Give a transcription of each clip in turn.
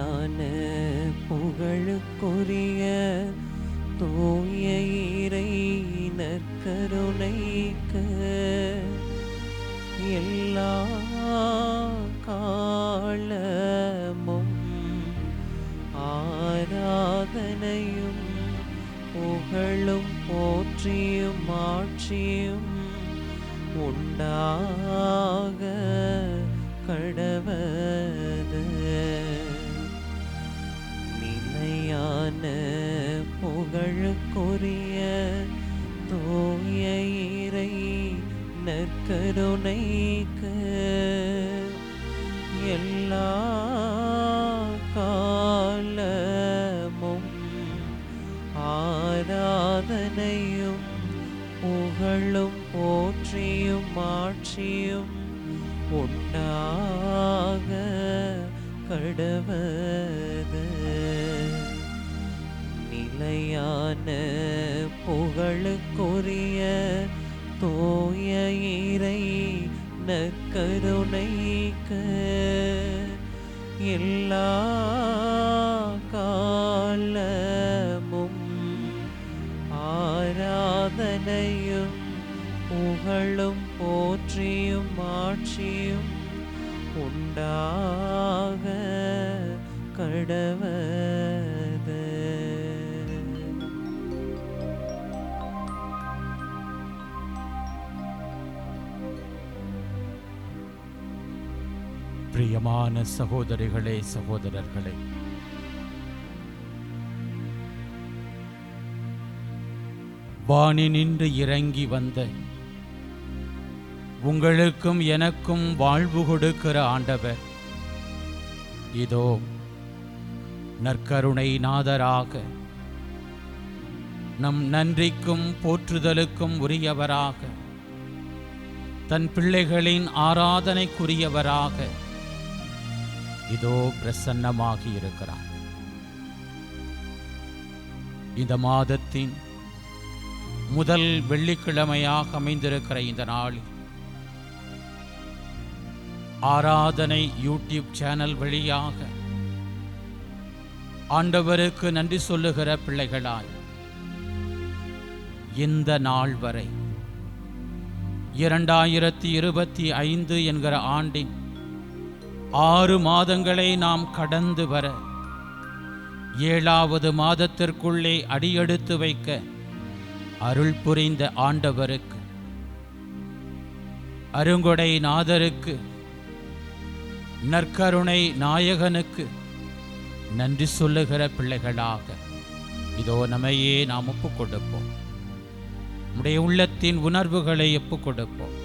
நிலையான புகழுக்குரிய தூய இறை நற்கருணைக்கு எல்லா காலமும் ஆராதனையும் புகழும் போற்றியும் ஆட்சியும் உண்டாக கடவது. நிலையான புகழுக்குரிய தூய இறை நற்கருணைக்கு எல்லா காலமும் ஆராதனையும் புகழும் போற்றியும் ஆட்சியும் உண்டாக கடவது. நிலையான புகழுக்குரிய தூய இறை நற்கருணைக்கு எல்லா காலமும் ஆராதனையும் புகழும் போற்றியும் ஆட்சியும் உண்டாக கடவது. பிரியமான சகோதரிகளே, சகோதரர்களே, வானினின்று இறங்கி வந்த உங்களுக்கும் எனக்கும் வாழ்வு கொடுக்கிற ஆண்டவர் இதோ நற்கருணை நாதராக, நம் நன்றிக்கும் போற்றுதலுக்கும் உரியவராக, தன் பிள்ளைகளின் ஆராதனைக்குரியவராக இதோ பிரசன்னமாகி இருக்கிறார். இந்த மாதத்தின் முதல் வெள்ளிக்கிழமையாக அமைந்திருக்கிற இந்த நாளில் ஆராதனை யூடியூப் சேனல் வழியாக ஆண்டவருக்கு நன்றி சொல்லுகிற பிள்ளைகளாய் இந்த நாள் வரை 2025 என்கிற ஆண்டின் 6 மாதங்களை நாம் கடந்து வர 7வது மாதத்திற்குள்ளே அடியெடுத்து வைக்க அருள் புரிந்த ஆண்டவருக்கு, அருங்கொடை நாதருக்கு, நற்கருணை நாயகனுக்கு நன்றி சொல்லுகிற பிள்ளைகளாக இதோ நம்மையே நாம் ஒப்புக் கொடுப்போம். நம்முடைய உள்ளத்தின் உணர்வுகளை ஒப்புக் கொடுப்போம்.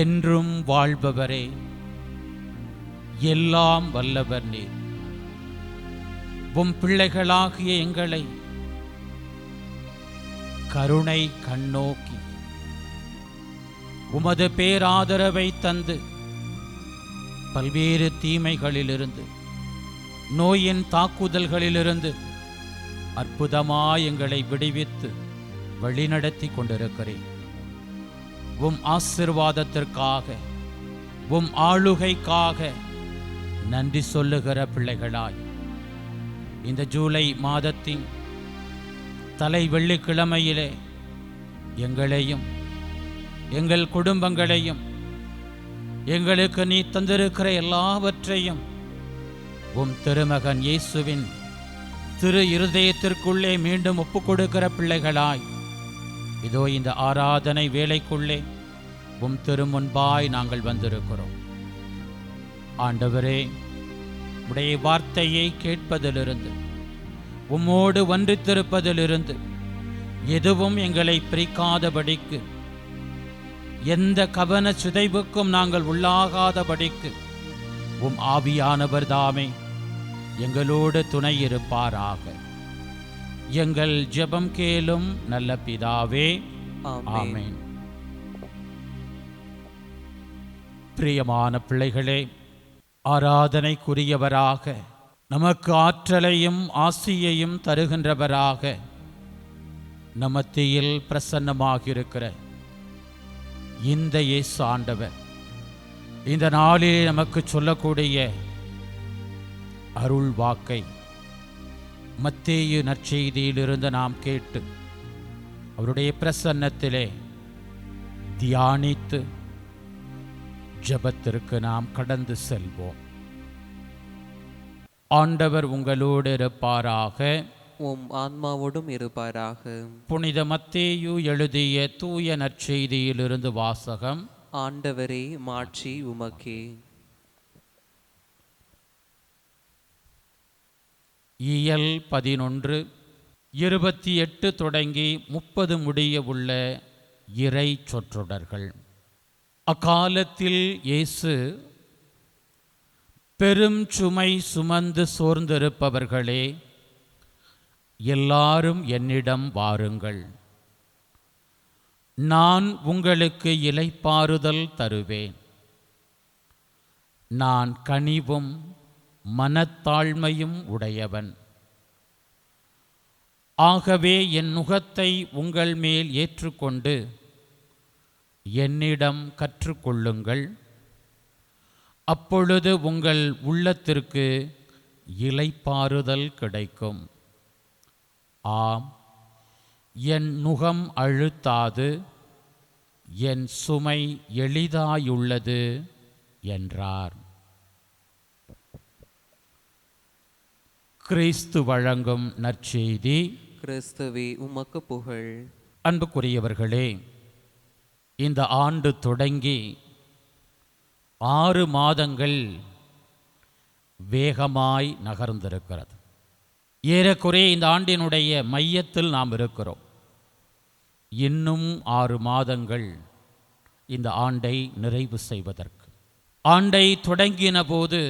என்றும் வாழ்பவரே, எல்லாம் வல்லவர் நீர். உம் பிள்ளைகளாகிய எங்களை கருணை கண்ணோக்கி உமது பேராதரவை தந்து பல்வேறு தீமைகளிலிருந்து, நோயின் தாக்குதல்களிலிருந்து அற்புதமாய் எங்களை விடுவித்து வழிநடத்தி கொண்டிருக்கிறேன். உம் ஆசீர்வாதத்திற்காக, உம் ஆளுகைக்காக நன்றி சொல்லுகிற பிள்ளைகளாய் இந்த ஜூலை மாதத்தின் தலை வெள்ளிக்கிழமையிலே எங்களையும் எங்கள் குடும்பங்களையும் எங்களுக்கு நீ தந்திருக்கிற எல்லாவற்றையும் உம் திருமகன் இயேசுவின் திரு இருதயத்திற்குள்ளே மீண்டும் ஒப்புக் கொடுக்கிற பிள்ளைகளாய் இதோ இந்த ஆராதனை வேளைக்குள்ளே உம் திருமுன்பாய் நாங்கள் வந்திருக்கிறோம். ஆண்டவரே, உடைய வார்த்தையை கேட்பதிலிருந்து, உம்மோடு ஒன்றித்திருப்பதிலிருந்து எதுவும் எங்களை பிரிக்காதபடிக்கு, எந்த கவன சிதைவுக்கும் நாங்கள் உள்ளாகாதபடிக்கு உம் ஆவியானவர் தாமே எங்களோடு துணை இருப்பாராக. எங்கள் ஜெபம் கேளும் நல்ல பிதாவே, ஆமென். பிரியமான பிள்ளைகளே, ஆராதனைக்குரியவராக, நமக்கு ஆற்றலையும் ஆசியையும் தருகின்றவராக நம் மத்தியில் பிரசன்னமாகியிருக்கிற இந்த இயேசு ஆண்டவர் இந்த நாளிலே நமக்கு சொல்லக்கூடிய அருள் வாக்கை மத்தேயு நற்செய்தியிலிருந்து நாம் கேட்டு அவருடைய பிரசன்னத்திலே தியானித்து ஜெபத்திற்கு நாம் கடந்து செல்வோம். ஆண்டவர் உங்களோடு இருப்பாராக, உம் ஆன்மாவோடும் இருப்பாராக. புனித மத்தேயு எழுதிய தூய நற்செய்தியிலிருந்து வாசகம். ஆண்டவரே, மாட்சி உமக்கே. இயல் 11 28 தொடங்கி 30 முடிய உள்ள இறை சொற்றொடர்கள். அக்காலத்தில் இயேசு, பெரும் சுமை சுமந்து சோர்ந்திருப்பவர்களே, எல்லாரும் என்னிடம் வாருங்கள், நான் உங்களுக்கு இளைப்பாறுதல் தருவேன். நான் கனிவும் மனத்தாழ்மையும் உடையவன். ஆகவே என் நுகத்தை உங்கள் மேல் ஏற்றுக்கொண்டு என்னிடம் கற்றுக்கொள்ளுங்கள். அப்பொழுது உங்கள் உள்ளத்திற்கு இளைப்பாறுதல் கிடைக்கும். ஆம், என் நுகம் அழுத்தாது, என் சுமை எளிதாயுள்ளது என்றார். கிறிஸ்து வழங்கும் நற்செய்தி. கிறிஸ்துவே, உமக்கு புகழ். அன்புக்குரியவர்களே, இந்த ஆண்டு தொடங்கி 6 மாதங்கள் வேகமாய் நகர்ந்திருக்கிறது. ஏறக்குறைய இந்த ஆண்டினுடைய மையத்தில் நாம் இருக்கிறோம். இன்னும் 6 மாதங்கள் இந்த ஆண்டை நிறைவு செய்வதற்கு. ஆண்டை தொடங்கின போது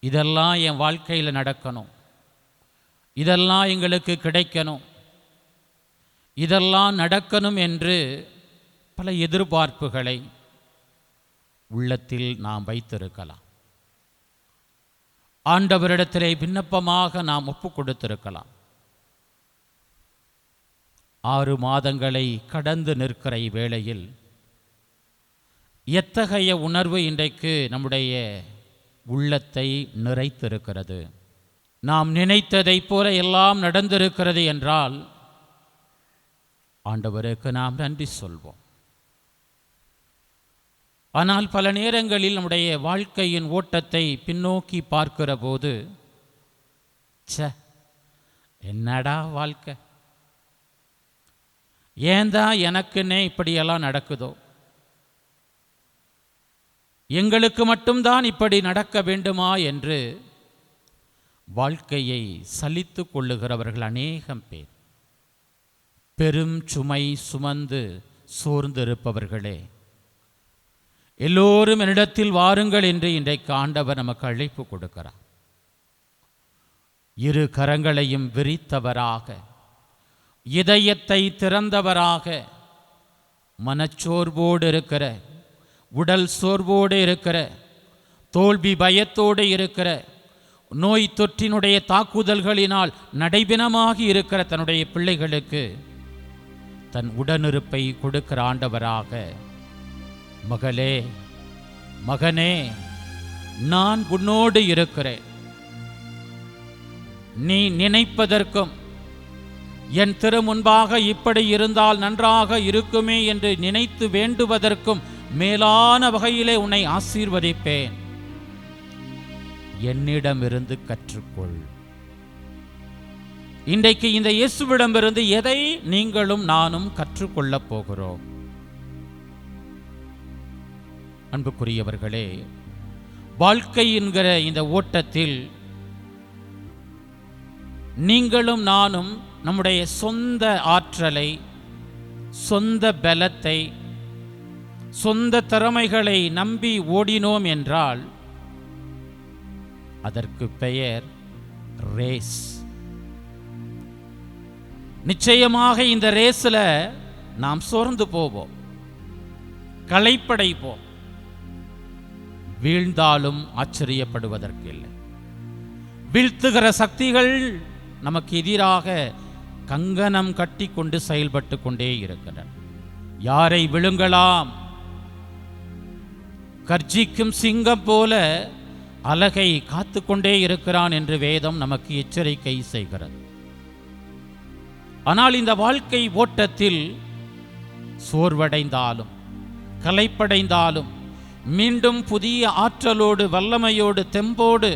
இதெல்லாம் என் வாழ்க்கையில் நடக்கணும், இதெல்லாம் எங்களுக்கு கிடைக்கணும், இதெல்லாம் நடக்கணும் என்று பல எதிர்பார்ப்புகளை உள்ளத்தில் நாம் வைத்திருக்கலாம். ஆண்டவரிடத்திலே விண்ணப்பமாக நாம் ஒப்பு கொடுத்திருக்கலாம். 6 மாதங்களை கடந்து நிற்கிற வேளையில் எத்தகைய உணர்வு இன்றைக்கு நம்முடைய உள்ளத்தை நிறைத்திருக்கிறது? நாம் நினைத்ததைப் போல எல்லாம் நடந்திருக்கிறது என்றால் ஆண்டவருக்கு நாம் நன்றி சொல்வோம். ஆனால் பல நேரங்களில் நம்முடைய வாழ்க்கையின் ஓட்டத்தை பின்னோக்கி பார்க்கிற போது, என்னடா வாழ்க்கை, ஏன்தான் எனக்குன்னே இப்படியெல்லாம் நடக்குதோ, எங்களுக்கு மட்டும்தான் இப்படி நடக்க வேண்டுமா என்று வாழ்க்கையை சலித்து கொள்ளுகிறவர்கள் அநேகம் பேர். பெரும் சுமை சுமந்து சோர்ந்திருப்பவர்களே, எல்லோரும் என்னிடத்தில் வாருங்கள் என்று இன்றைக்கு ஆண்டவர் நமக்கு அழைப்பு கொடுக்கிறார். 2 கரங்களையும் விரித்தவராக, இதயத்தை திறந்தவராக, மனச்சோர்வோடு இருக்கிற, உடல் சோர்வோடு இருக்கிற, தோல்வி பயத்தோடு இருக்கிற, நோய் தொற்றினுடைய தாக்குதல்களினால் நடைபிணமாகி இருக்கிற தன்னுடைய பிள்ளைகளுக்கு தன் உடனிருப்பை கொடுக்கிற ஆண்டவராக, மகளே, மகனே, நான் உன்னோடு இருக்கிறேன். நீ நினைப்பதற்கும் என் திரு முன்பாக இப்படி இருந்தால் நன்றாக இருக்குமே என்று நினைத்து வேண்டுவதற்கும் மேலான வகையிலே உன்னை ஆசீர்வதிப்பேன். என்னிடமிருந்து கற்றுக்கொள். இன்றைக்கு இந்த இயேசுவிடமிருந்து எதை நீங்களும் நானும் கற்றுக்கொள்ளப் போகிறோம்? அன்புக்குரியவர்களே, வாழ்க்கை என்கிற இந்த ஓட்டத்தில் நீங்களும் நானும் நம்முடைய சொந்த ஆற்றலை, சொந்த பலத்தை, சொந்த திறமைகளை நம்பி ஓடினோம் என்றால் அதற்கு பெயர் ரேஸ். நிச்சயமாக இந்த ரேஸில் நாம் சோர்ந்து போவோம், களைப்படைப்போம். வீழ்ந்தாலும் ஆச்சரியப்படுவதற்கு இல்லை. வீழ்த்துகிற சக்திகள் நமக்கு எதிராக கங்கணம் கட்டி கொண்டு செயல்பட்டு கொண்டே இருக்கிறார். யாரை விழுங்கலாம், கர்ஜிக்கும் சிங்கம் போல அலகை காத்து கொண்டே இருக்கிறான் என்று வேதம் நமக்கு எச்சரிக்கை செய்கிறது. ஆனால் இந்த வாழ்க்கை ஓட்டத்தில் சோர்வடைந்தாலும் களைப்படைந்தாலும் மீண்டும் புதிய ஆற்றலோடு வல்லமையோடு தெம்போடு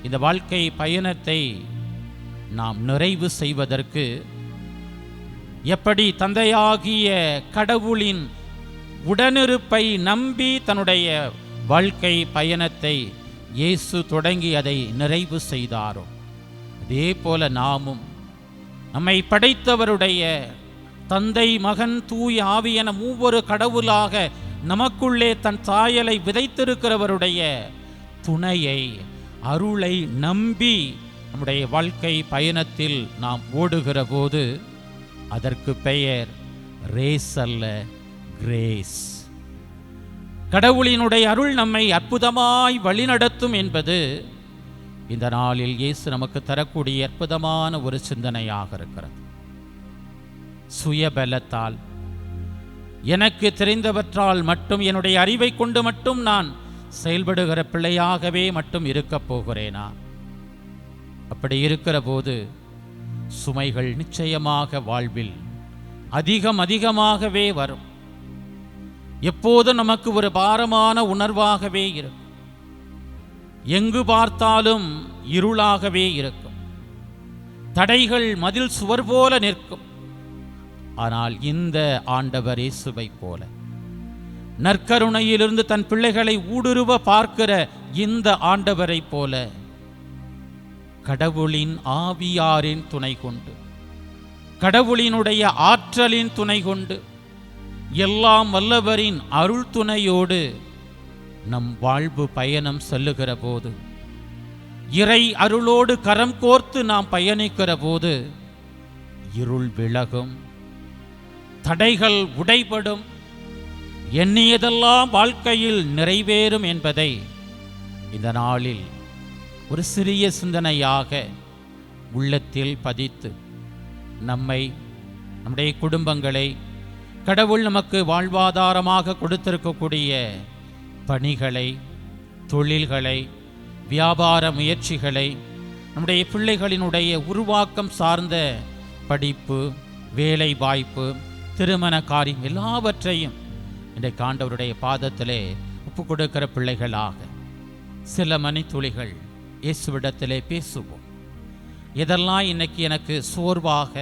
இந்த வாழ்க்கை பயணத்தை நாம் நிறைவு செய்வதற்கு எப்படி தந்தையாகிய கடவுளின் உடனிருப்பை நம்பி தன்னுடைய வாழ்க்கை பயணத்தை இயேசு தொடங்கி அதை நிறைவு செய்தாரோ, அதே போல நாமும் நம்மை படைத்தவருடைய தந்தை மகன் தூய ஆவி என மூவொரு கடவுளாக நமக்குள்ளே தன் சாயலை விதைத்திருக்கிறவருடைய துணையை அருளை நம்பி நம்முடைய வாழ்க்கை பயணத்தில் நாம் ஓடுகிற போது அதற்கு பெயர் ரேஸ் அல்ல, கிரேஸ். கடவுளினுடைய அருள் நம்மை அற்புதமாய் வழிநடத்தும் என்பது இந்த நாளில் இயேசு நமக்கு தரக்கூடிய அற்புதமான ஒரு சிந்தனையாக இருக்கிறது. சுயபலத்தால் எனக்கு தெரிந்தவற்றால் மட்டும் என்னுடைய அறிவை கொண்டு மட்டும் நான் செயல்படுகிற பிள்ளையாகவே மட்டும் இருக்கப் போகிறேனா? அப்படி இருக்கிற போது சுமைகள் நிச்சயமாக வாழ்வில் அதிகமாகவே வரும். எப்போதும் நமக்கு ஒரு பாரமான உணர்வாகவே இருக்கும். எங்கு பார்த்தாலும் இருளாகவே இருக்கும். தடைகள் மதில் சுவர் போல நிற்கும். ஆனால் இந்த ஆண்டவர் இயேசுவை போல நற்கருணையிலிருந்து தன் பிள்ளைகளை ஊடுருவ பார்க்கிற இந்த ஆண்டவரை போல கடவுளின் ஆவியாரின் துணை கொண்டு, கடவுளினுடைய ஆற்றலின் துணை கொண்டு, எல்லாம் வல்லவரின் அருள் துணையோடு நம் வாழ்வு பயணம் செல்லுகிற போது, இறை அருளோடு கரம் கோர்த்து நாம் பயணிக்கிற போது இருள் விலகும், தடைகள் உடைபடும், எண்ணியதெல்லாம் வாழ்க்கையில் நிறைவேறும் என்பதை இந்த நாளில் ஒரு சிறிய சிந்தனையாக உள்ளத்தில் பதித்து நம்மை, நம்முடைய குடும்பங்களை, கடவுள் நமக்கு வாழ்வாதாரமாக கொடுத்திருக்கக்கூடிய பணிகளை, தொழில்களை, வியாபார முயற்சிகளை, நம்முடைய பிள்ளைகளினுடைய உருவாக்கம் சார்ந்த படிப்பு, வேலை வாய்ப்பு, திருமண காரியம் எல்லாவற்றையும் இன்றைக்கு ஆண்டவருடைய பாதத்திலே ஒப்பு கொடுக்கிற பிள்ளைகளாக சில மணித்துளிகள் இயேசுவிடத்திலே பேசுவோம். இதெல்லாம் இன்னைக்கு எனக்கு சோர்வாக,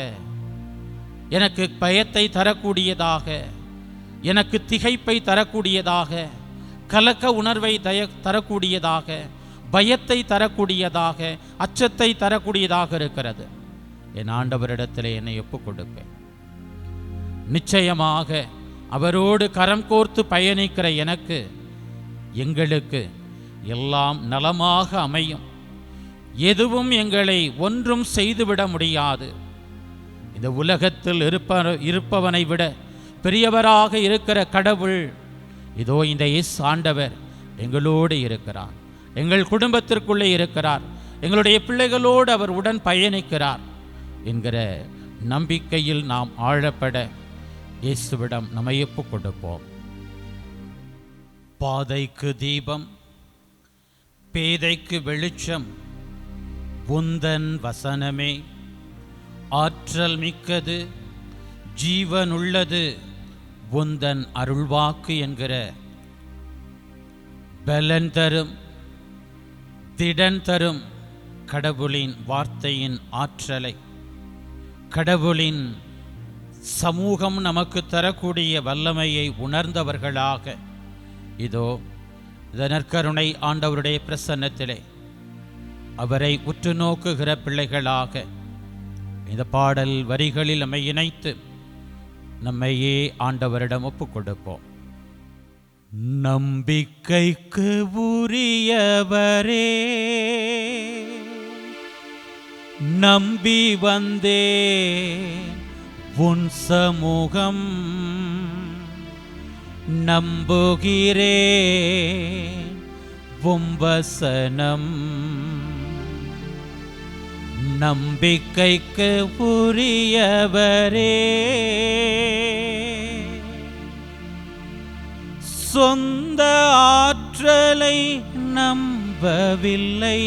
எனக்கு பயத்தை தரக்கூடியதாக, எனக்கு திகைப்பை தரக்கூடியதாக, கலக்க உணர்வை தரக்கூடியதாக, பயத்தை தரக்கூடியதாக, அச்சத்தை தரக்கூடியதாக இருக்கிறது. என் ஆண்டவரிடத்திலே என்னை ஒப்புக் கொடுப்பேன். நிச்சயமாக அவரோடு கரம் கோர்த்து பயணிக்கிற எனக்கு, எங்களுக்கு எல்லாம் நலமாக அமையும். எதுவும் எங்களை ஒன்றும் செய்துவிட முடியாது. இந்த உலகத்தில் இருப்பவனை விட பெரியவராக இருக்கிற கடவுள் இதோ இந்த இயேசு ஆண்டவர் எங்களோடு இருக்கிறார், எங்கள் குடும்பத்திற்குள்ளே இருக்கிறார், எங்களுடைய பிள்ளைகளோடு அவர் உடன் பயணிக்கிறார் என்கிற நம்பிக்கையில் நாம் ஆழப்பட இயேசுவிடம் நம்மை ஒப்புக் கொடுப்போம். பாதைக்கு தீபம், பேதைக்கு வெளிச்சம், உந்தன் வசனமே ஆற்றல் மிக்கது, ஜீவனுள்ளது உந்தன் அருள்வாக்கு என்கிற பலன் தரும், திடன் தரும் கடவுளின் வார்த்தையின் ஆற்றலை, கடவுளின் சமூகம் நமக்கு தரக்கூடிய வல்லமையை உணர்ந்தவர்களாக இதோ இந்த நற்கருணை ஆண்டவருடைய பிரசன்னத்திலே அவரை உற்று நோக்குகிற பிள்ளைகளாக இந்த பாடல் வரிகளில் நம்மை இணைத்து நம்மையே ஆண்டவரிடம் ஒப்புக் கொடுப்போம். நம்பிக்கைக்கு உரியவரே, நம்பி வந்தே உன் சமூகம், நம்புகிறே வசனம், நம்பிக்கைக்கு உரியவரே, சொந்த உம்மை நம்பவில்லை,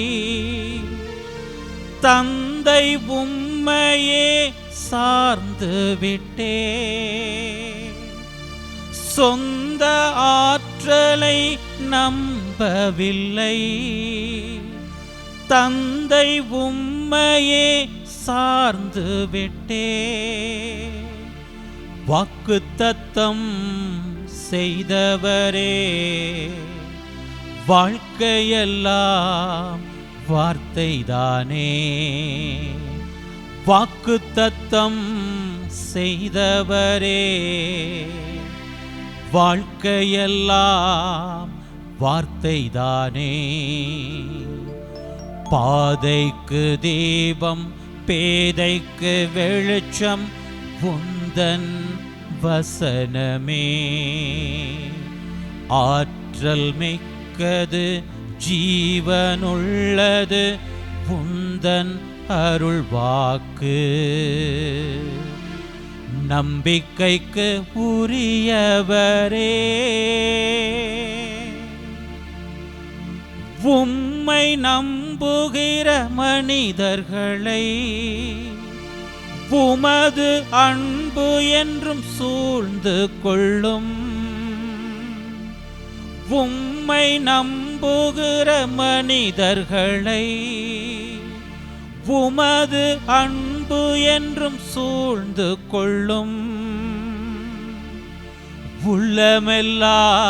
தந்தை உம்மையே சார்ந்து விட்டே. சொந்த ஆற்றலை நம்பவில்லை, தந்தை உம்மையே சார்ந்து விட்டே. வாக்குத்தத்தம் செய்தவரே, வாழ்க்கையெல்லாம் வார்த்தைதானே. வாக்குத்தத்தம் செய்தவரே, வாழ்க்கையெல்லாம் வார்த்தைதானே. பாதைக்கு தீபம், பேதைக்கு வெளிச்சம் உந்தன் வசனமே. ஆற்றல் மிக்கது, ஜீவனுள்ளது உந்தன் அருள்வாக்கு. நம்பிக்கைக்கு உரியவரே, உம்மை நம்புகிற மனிதர்களை உமது அன்பு என்றும் சூழ்ந்து கொள்ளும். உம்மை நம்புகிற மனிதர்களை உமது அன்பு என்றும் சூழ்ந்து கொள்ளும். உள்ளமெல்லாம்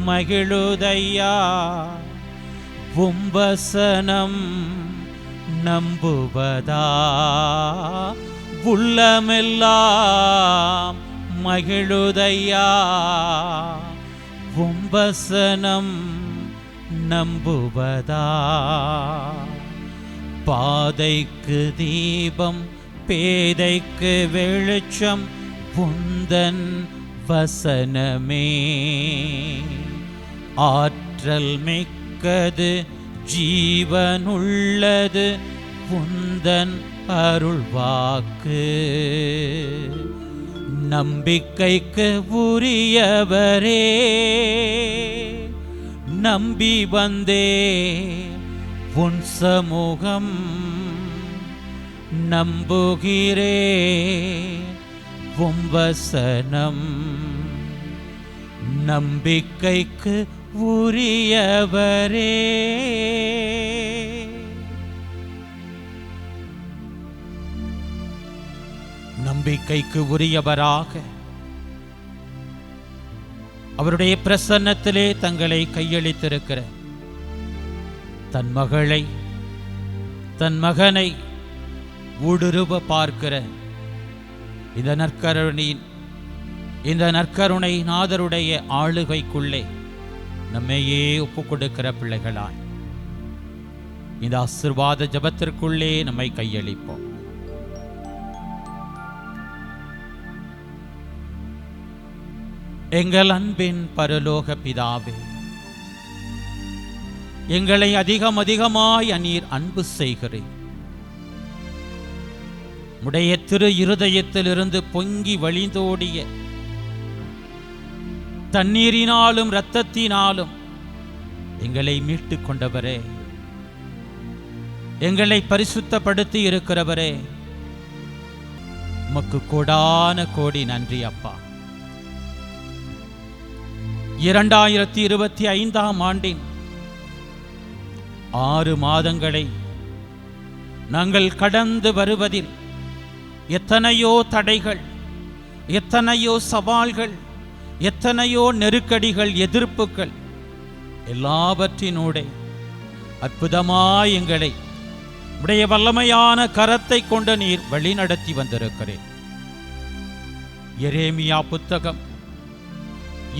மகிழுதையா, உம்பசனம் நம்புவதா. உள்ளமெல்லாம் மகிழுதையா, உம்பசனம் நம்புவதா. பாதைக்கு தீபம், பேதைக்கு வெளிச்சம் உந்தன் வசனமே. ஆற்றல் மிக்கது, ஜீவனுள்ளது உந்தன் அருள்வாக்கு. நம்பிக்கைக்கு உரியவரே, நம்பி வந்தே உன் சமூகம். நம்புகிறே உம் வசனம், நம்பிக்கைக்கு உரியவரே. நம்பிக்கைக்கு உரியவராக அவருடைய பிரசன்னத்திலே தங்களை கையளித்திருக்கிற தன் மகளை, தன் மகனை ஊடுருவ பார்க்கிற இந்த நற்கருணை நாதருடைய ஆளுகைக்குள்ளே நம்மையே ஒப்புக் கொடுக்கிற பிள்ளைகளாய் இந்த ஆசீர்வாத ஜபத்திற்குள்ளே நம்மை கையளிப்போம். எங்கள் அன்பின் பரலோக பிதாவே, எங்களை அதிகமாய் நீர் அன்பு செய்கிறேன். உடைய திரு இருதயத்திலிருந்து பொங்கி வழிந்தோடிய தண்ணீரினாலும் இரத்தத்தினாலும் எங்களை மீட்டுக் கொண்டவரே, எங்களை பரிசுத்தப்படுத்தி இருக்கிறவரே, உமக்கு கோடான கோடி நன்றி அப்பா. 2025ஆம் ஆண்டின் 6 மாதங்களை நாங்கள் கடந்து வருவதில் எத்தனையோ தடைகள், எத்தனையோ சவால்கள், எத்தனையோ நெருக்கடிகள், எதிர்ப்புகள் எல்லாவற்றினூடே அற்புதமாய் எங்களை உடைய வல்லமையான கரத்தை கொண்டு நீர் வழி நடத்தி வந்திருக்கிறேன். எரேமியா புத்தகம்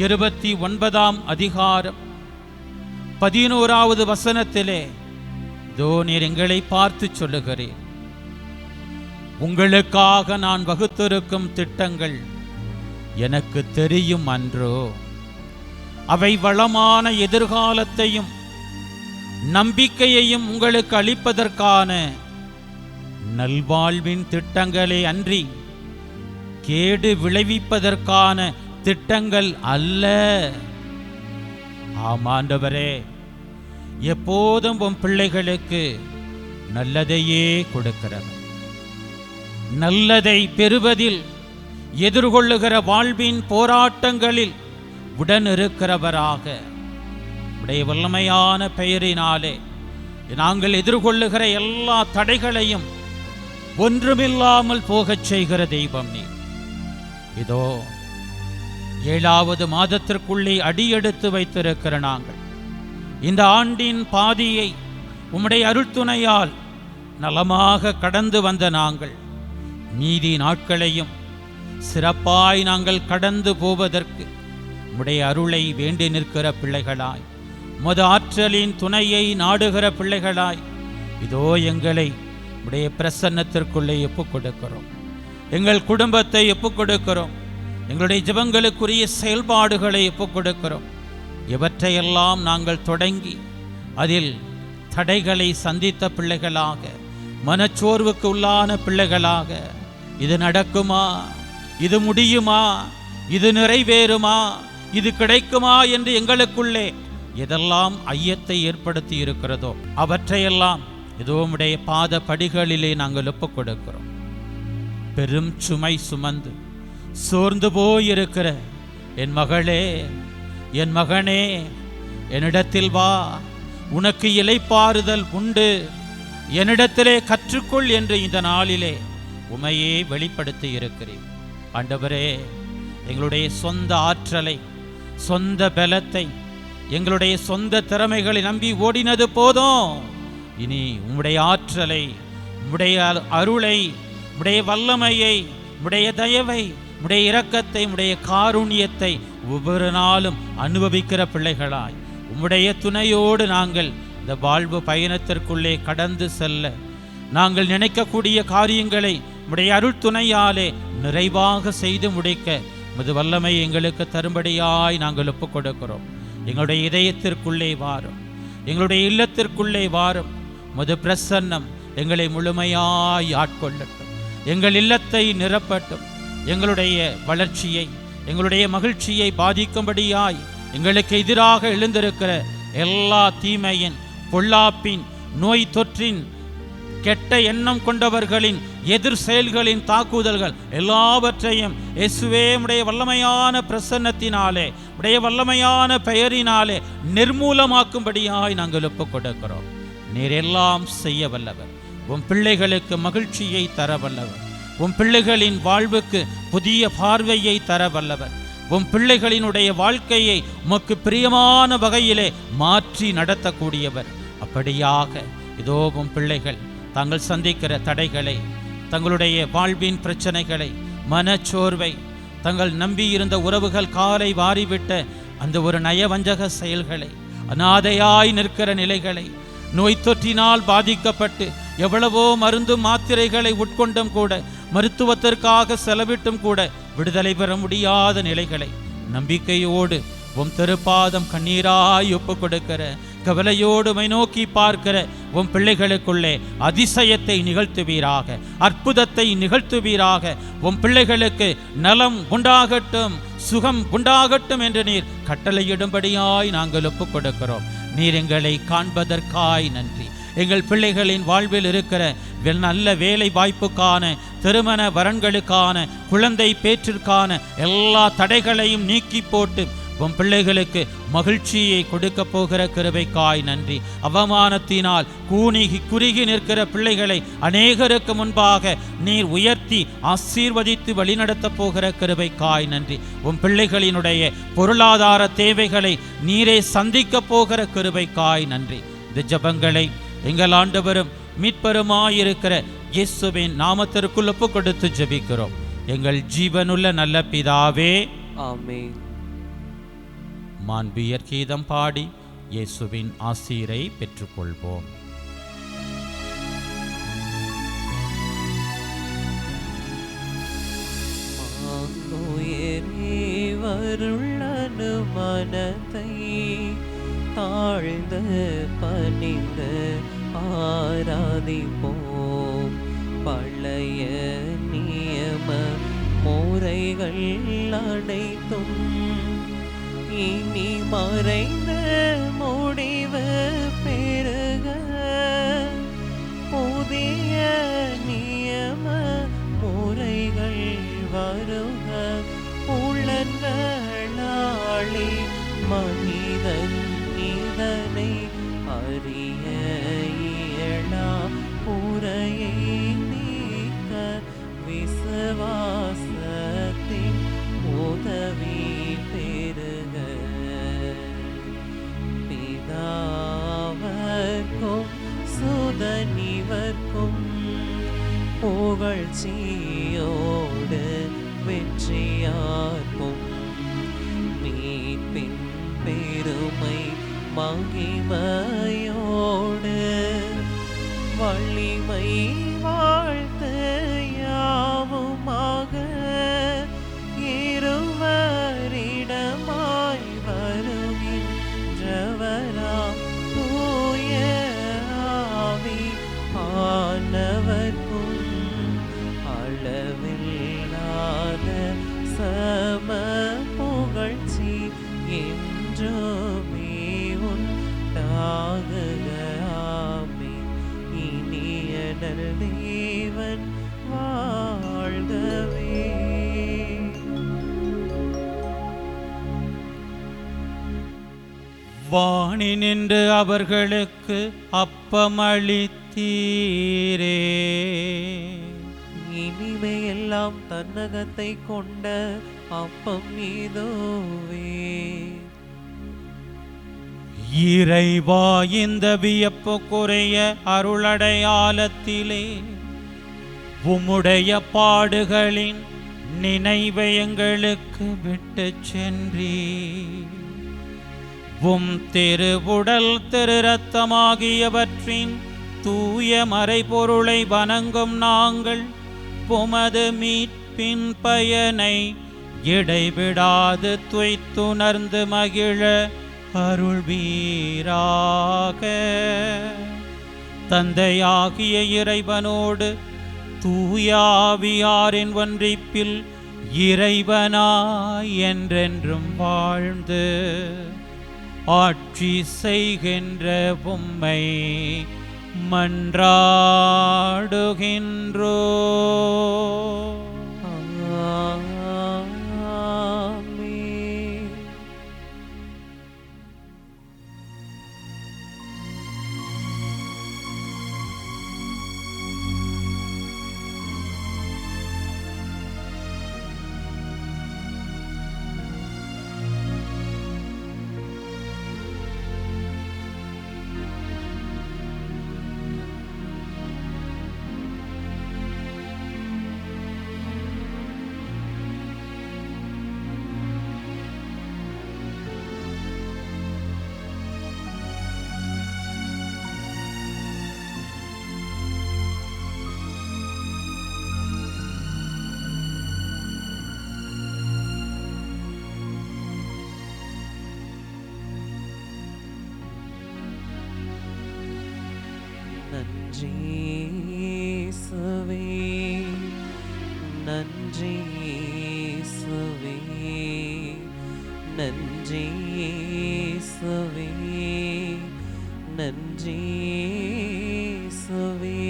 29ஆம் அதிகாரம் 11வது வசனத்திலே நீர் எங்களை பார்த்து சொல்லுகிறேன், உங்களுக்காக நான் வகுத்திருக்கும் திட்டங்கள் எனக்கு தெரியும் அன்றோ, அவை வளமான எதிர்காலத்தையும் நம்பிக்கையையும் உங்களுக்கு அளிப்பதற்கான நல்வாழ்வின் திட்டங்களே அன்றி கேடு விளைவிப்பதற்கான திட்டங்கள் அல்ல. ஆமாண்டவரே, எப்போதும் உம் பிள்ளைகளுக்கு நல்லதையே கொடுக்கிறவர், நல்லதை பெறுவதில் எதிர்கொள்ளுகிற வாழ்வின் போராட்டங்களில் உடன் இருக்கிறவராக உடைய வல்லமையான பெயரினாலே நாங்கள் எதிர்கொள்ளுகிற எல்லா தடைகளையும் ஒன்றுமில்லாமல் போகச் செய்கிற தெய்வம் நீர். இதோ 7வது மாதத்திற்குள்ளே அடியெடுத்து வைத்திருக்கிற நாங்கள் இந்த ஆண்டின் பாதியை உம்முடைய அருள்துணையால் நலமாக கடந்து வந்த நாங்கள் மீதி நாட்களையும் சிறப்பாய் நாங்கள் கடந்து போவதற்கு உம்முடைய அருளை வேண்டி நிற்கிற பிள்ளைகளாய், உமது ஆற்றலின் துணையை நாடுகிற பிள்ளைகளாய் இதோ எங்களை உடைய பிரசன்னத்திற்குள்ளே ஒப்புக் கொடுக்கிறோம். எங்கள் குடும்பத்தை ஒப்புக் கொடுக்கிறோம். எங்களுடைய ஜெபங்களுக்குரிய செயல்பாடுகளை ஒப்புக் கொடுக்கிறோம். இவற்றையெல்லாம் நாங்கள் தொடங்கி அதில் தடைகளை சந்தித்த பிள்ளைகளாக, மனச்சோர்வுக்கு உள்ளான பிள்ளைகளாக, இது நடக்குமா, இது முடியுமா, இது நிறைவேறுமா, இது கிடைக்குமா என்று எங்களுக்குள்ளே எதெல்லாம் ஐயத்தை ஏற்படுத்தி இருக்கிறதோ அவற்றையெல்லாம் இதோ உம்முடைய பாத படிகளிலே நாங்கள் ஒப்புக் கொடுக்கிறோம். பெரும் சுமை சுமந்து சோர்ந்து போயிருக்கிற என் மகளே, என் மகனே, என்னிடத்தில் வா, உனக்கு இளைப்பாறுதல் உண்டு, என்னிடத்திலே கற்றுக்கொள் என்று இந்த நாளிலே உமையே வெளிப்படுத்தி இருக்கிறேன். ஆண்டவரே, எங்களுடைய சொந்த ஆற்றலை, சொந்த பலத்தை, எங்களுடைய சொந்த திறமைகளை நம்பி ஓடினது போதும். இனி உம்முடைய ஆற்றலை, உம்முடைய அருளை, உம்முடைய வல்லமையை, உம்முடைய தயவை, உம்முடைய இரக்கத்தை, உம்முடைய காருண்யத்தை ஒவ்வொரு நாளும் அனுபவிக்கிற பிள்ளைகளாய் உம்முடைய துணையோடு நாங்கள் இந்த வாழ்வு பயணத்திற்குள்ளே கடந்து செல்ல நாங்கள் நினைக்கக்கூடிய காரியங்களை உம்முடைய அருள் துணையாலே நிறைவாக செய்து முடிக்க உமது வல்லமை எங்களுக்கு தரும்படியாய் நாங்கள் ஒப்புக் கொடுக்கிறோம். எங்களுடைய இதயத்திற்குள்ளே வாரும், எங்களுடைய இல்லத்திற்குள்ளே வாரும். உமது பிரசன்னம் எங்களை முழுமையாய் ஆட்கொள்ளட்டும், எங்கள் இல்லத்தை நிரப்பட்டும். எங்களுடைய வளர்ச்சியை, எங்களுடைய மகிழ்ச்சியை பாதிக்கும்படியாய் எங்களுக்கு எதிராக எழுந்திருக்கிற எல்லா தீமையின், பொல்லாப்பின், நோய் தொற்றின், கெட்ட எண்ணம் கொண்டவர்களின் எதிர் செயல்களின் தாக்குதல்கள் எல்லாவற்றையும் இயேசுவே உம்முடைய வல்லமையான பிரசன்னத்தினாலே, உடைய வல்லமையான பெயரினாலே நிர்மூலமாக்கும்படியாய் நாங்கள் ஒப்புக் கொடுக்கிறோம். நீர் எல்லாம் செய்ய வல்லவர். உம் பிள்ளைகளுக்கு மகிழ்ச்சியை தர வல்லவர். உம் பிள்ளைகளின் வாழ்வுக்கு புதிய பார்வையை தர வல்லவர். உம் பிள்ளைகளினுடைய வாழ்க்கையை உமக்கு பிரியமான வகையிலே மாற்றி நடத்தக்கூடியவர். அப்படியாக இதோ உம் பிள்ளைகள் தாங்கள் சந்திக்கிற தடைகளை, தங்களுடைய வாழ்வின் பிரச்சனைகளை, மனச்சோர்வை, தங்கள் நம்பியிருந்த உறவுகள் காலை வாரிவிட்ட அந்த ஒரு நயவஞ்சக செயல்களை, அநாதையாய் நிற்கிற நிலைகளை, நோய் தொற்றினால் பாதிக்கப்பட்டு எவ்வளவோ மருந்து மாத்திரைகளை உட்கொண்டும் கூட, மருத்துவத்திற்காக செலவிட்டும் கூட விடுதலை பெற முடியாத நிலைகளை நம்பிக்கையோடு உம் திருப்பாதம் கண்ணீராய் ஒப்புக் கொடுக்கிற, கவலையோடு மை நோக்கி பார்க்கிற உம் பிள்ளைகளுக்குள்ளே அதிசயத்தை நிகழ்த்துவீராக, அற்புதத்தை நிகழ்த்துவீராக. உம் பிள்ளைகளுக்கு நலம் உண்டாகட்டும், சுகம் உண்டாகட்டும் என்று நீர் கட்டளையிடும்படியாய் நாங்கள் ஒப்புக் கொடுக்கிறோம். நீர் எங்களை காண்பதற்காய் நன்றி. எங்கள் பிள்ளைகளின் வாழ்வில் இருக்கிற நல்ல வேலை வாய்ப்புக்கான, திருமண வரன்களுக்கான, குழந்தை பேற்றிற்கான எல்லா தடைகளையும் நீக்கி போட்டு உம் பிள்ளைகளுக்கு மகிழ்ச்சியை கொடுக்க போகிற கிருபைக்காய் நன்றி. அவமானத்தினால் குறுகி நிற்கிற பிள்ளைகளை அநேகருக்கு முன்பாக நீர் உயர்த்தி ஆசீர்வதித்து வழிநடத்த போகிற கிருபைக்காய் நன்றி. உம் பிள்ளைகளினுடைய பொருளாதார தேவைகளை நீரே சந்திக்க போகிற கிருபைக்காய் நன்றி. இந்த ஜெபங்களை எங்கள் ஆண்டவரும் மீட்பருமாயிருக்கிற இயேசுவின் நாமத்திற்குள் ஒப்புக் கொடுத்து ஜெபிக்கிறோம். எங்கள் ஜீவனுள்ள நல்ல பிதாவே, ஆமென். மாண்பியர் கீதம் பாடி இயேசுவின் ஆசீரை பெற்றுக்கொள்வோம். மனத்தை தாழ்ந்து பணிந்து ஆராதிப்போம். பழைய நியம முறைகள் அனைத்தும் இனி மறைந்த முடிவு பெருக புதிய நியம முறைகள் வருக புலன்களாலே மனிதன் இதனை அறிய இயலா புரையை நீக்க விசுவாசத்தின் உதவி பெருக பிதாவர்க்கும் சுதனிவர்க்கும் புகழ்ச்சியோடு வெற்றியார்க்கும் மீட்பின் பெருமை மகிமையோடு வள்ளிமை வாழ்த்து யாவுமாக இருவரிடமாய் வருகின்றவராம் தூய ஆவி ஆனவர்க்கும் அளவில்லாத சம புகழ்ச்சி என்றுமே உண்டாகுக ஆமென். இனிய தேவன் வாழ்கவே. வாணி நின்று அவர்களுக்கு அப்பமளித்தீரே. இனிமையெல்லாம் தன்னகத்தை கொண்ட அப்பம் இதோவே. இறைவா, இந்த வியப்புக்குரிய அருளடையாளத்திலே உம்முடைய பாடுகளின் நினைவை எங்களுக்கு விட்டு சென்றீர். உம் திருவுடல் திரு இரத்தமாகியவற்றின் தூய மறைபொருளை வணங்கும் நாங்கள் உமது மீட்பின் பயனை இடைவிடாது துய்த்துணர்ந்து மகிழ அருள்வீராக. தந்தையாகிய இறைவனோடு தூய ஆவியாரின் ஒன்றிப்பில் இறைவனாய் என்றென்றும் வாழ்ந்து ஆட்சி செய்கின்ற உம்மை மன்றாடுகின்றோ. நன்றி இயேசுவே, நன்றி இயேசுவே, நன்றி இயேசுவே, நன்றி இயேசுவே.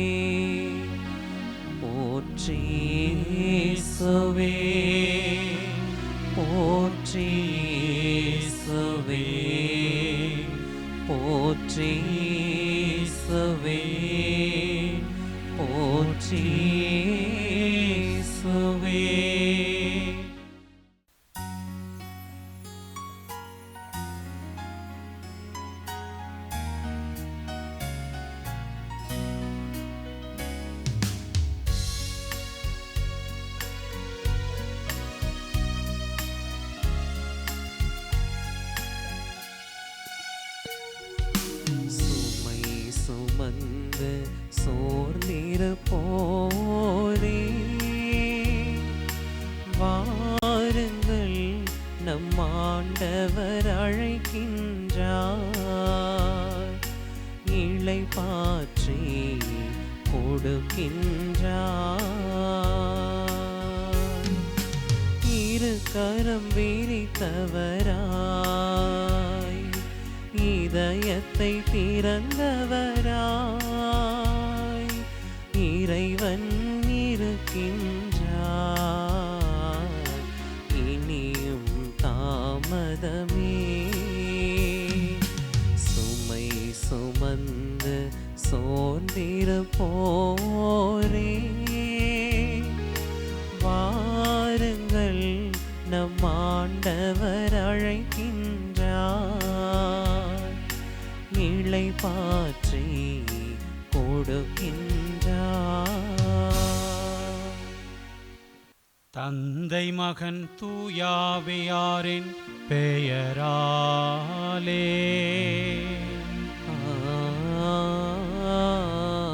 போற்றி இயேசுவே, போற்றி இயேசுவே, போற்றி இயேசுவே, போற்றி இயேசுவே. சுமை சுமந்து சோர்ந்திருப்போரே, வாருங்கள் நம் ஆண்டவர் அழைக்கின்றார். இளைப்பாற்றி கொடுக்கின்றார். இரு கரம் விரித்தவராய் இதயத்தை திறந்தவராய் இறைவன் இருக்கின்றார். இனியும் தாமதமே சுமை சுமந்து சோர்ந்திருப்போரே வாருங்கள், நம் ஆண்டவர் அழைக்கின்றார். இளைப்பாற்றி கொடுக்கின்றார். தந்தை மகன் தூயாவியாரின் பெயராலே